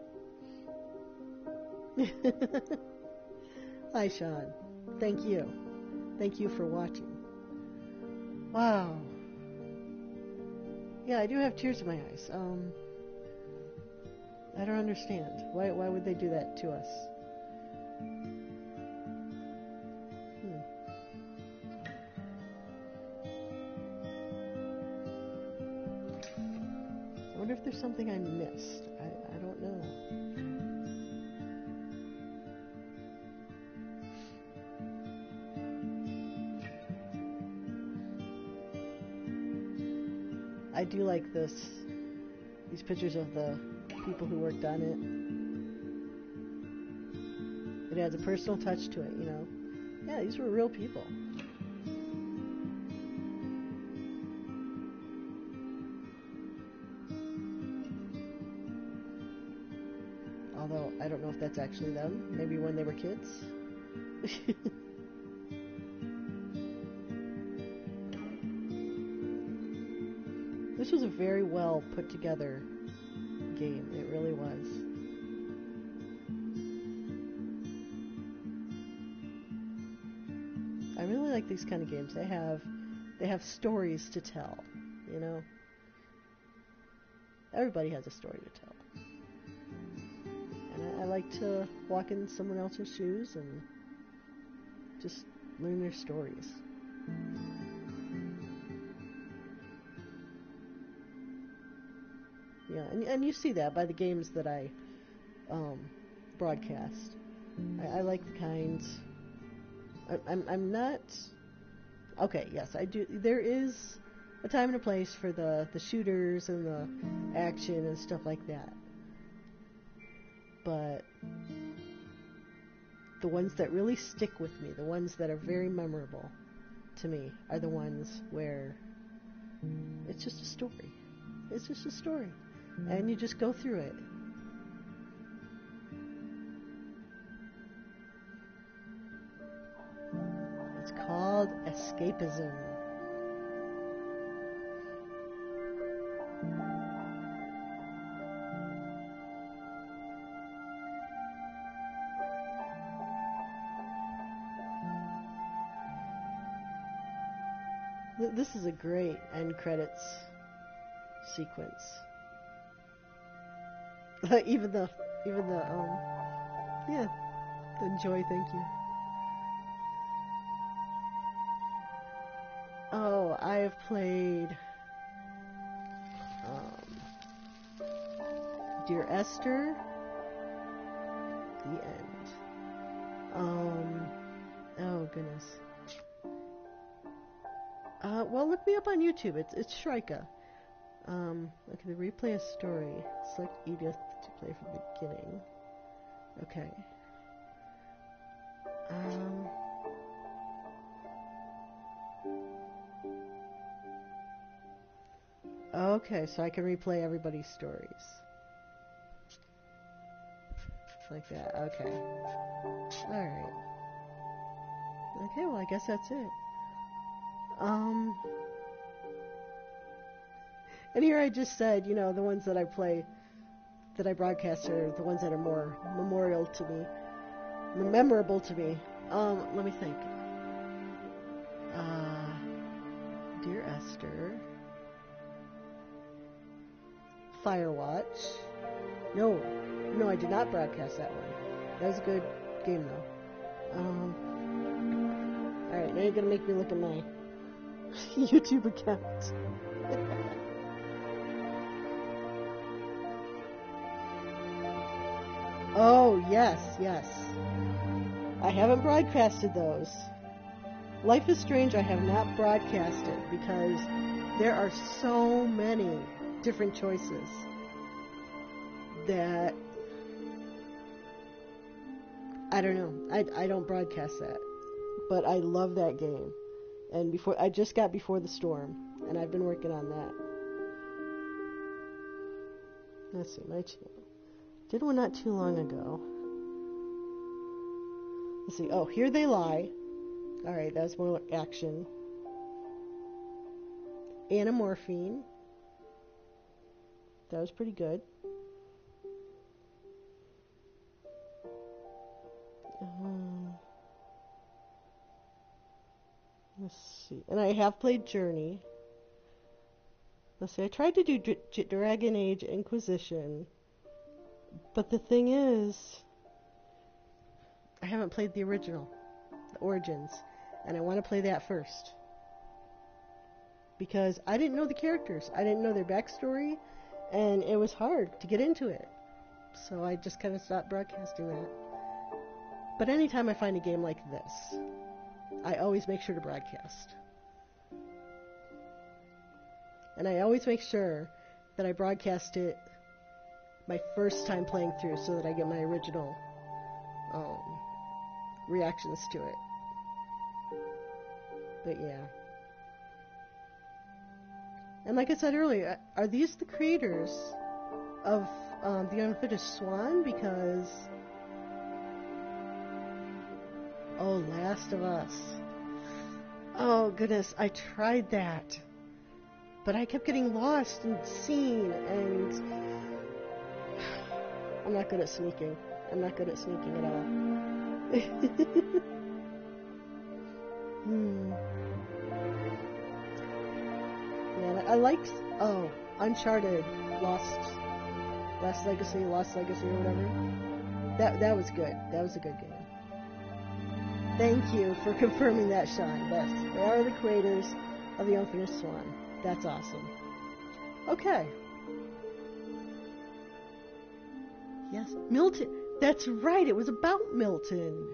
Hi, Sean. Thank you. Thank you for watching. Wow. Yeah, I do have tears in my eyes. I don't understand. Why would they do that to us? I wonder if there's something I missed. I don't know. I do like these pictures of the people who worked on it. It adds a personal touch to it, you know. Yeah, these were real people. Although, I don't know if that's actually them. Maybe when they were kids. This was a very well put together game. It really was. I really like these kind of games. They have stories to tell, you know. Everybody has a story to tell. And I like to walk in someone else's shoes and just learn their stories. Yeah, and you see that by the games that I broadcast. I like the kinds. I'm not. Okay, yes, I do. There is a time and a place for the shooters and the action and stuff like that. But the ones that really stick with me, the ones that are very memorable to me, are the ones where it's just a story. It's just a story. And you just go through it. It's called escapism. This is a great end credits sequence. even the yeah, enjoy, thank you. Oh, I have played Dear Esther. The end. Oh goodness. Well, look me up on YouTube. It's Schreica. Okay, the replay a story. Select Edith to play from the beginning. Okay. Okay, so I can replay everybody's stories. Like that. Okay. Alright. Okay, well, I guess that's it. And here I just said, you know, the ones that I play, that I broadcast are the ones that are more memorable to me. Let me think. Dear Esther. Firewatch. No, I did not broadcast that one. That was a good game, though. Alright, now you're gonna make me look at my YouTube account. Oh, yes. I haven't broadcasted those. Life is Strange I have not broadcasted because there are so many different choices that I don't know. I don't broadcast that. But I love that game. And I just got Before the Storm, and I've been working on that. Let's see, my channel. Did one not too long ago. Let's see. Oh, Here They Lie. Alright, that's more action. Anamorphine. That was pretty good. Let's see. And I have played Journey. Let's see. I tried to do Dragon Age Inquisition. But the thing is, I haven't played the original, the Origins. And I want to play that first. Because I didn't know the characters. I didn't know their backstory. And it was hard to get into it. So I just kind of stopped broadcasting that. But anytime I find a game like this, I always make sure to broadcast. And I always make sure that I broadcast it my first time playing through so that I get my original reactions to it. But yeah. And like I said earlier, are these the creators of The Unfinished Swan? Because... Oh, Last of Us. Oh, goodness, I tried that. But I kept getting lost in scene, and... I'm not good at sneaking. I'm not good at sneaking at all. Yeah, I liked... Oh, Uncharted, Lost Legacy, or whatever. That was good. That was a good game. Thank you for confirming that, Sean. Yes, they are the creators of The Unfinished Swan. That's awesome. Okay. Yes, Milton. That's right. It was about Milton.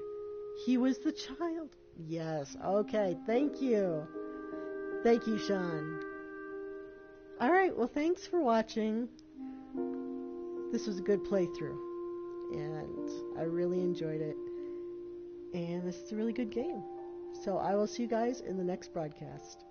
He was the child. Yes. Okay. Thank you. Thank you, Sean. All right. Well, thanks for watching. This was a good playthrough, and I really enjoyed it. And this is a really good game. So I will see you guys in the next broadcast.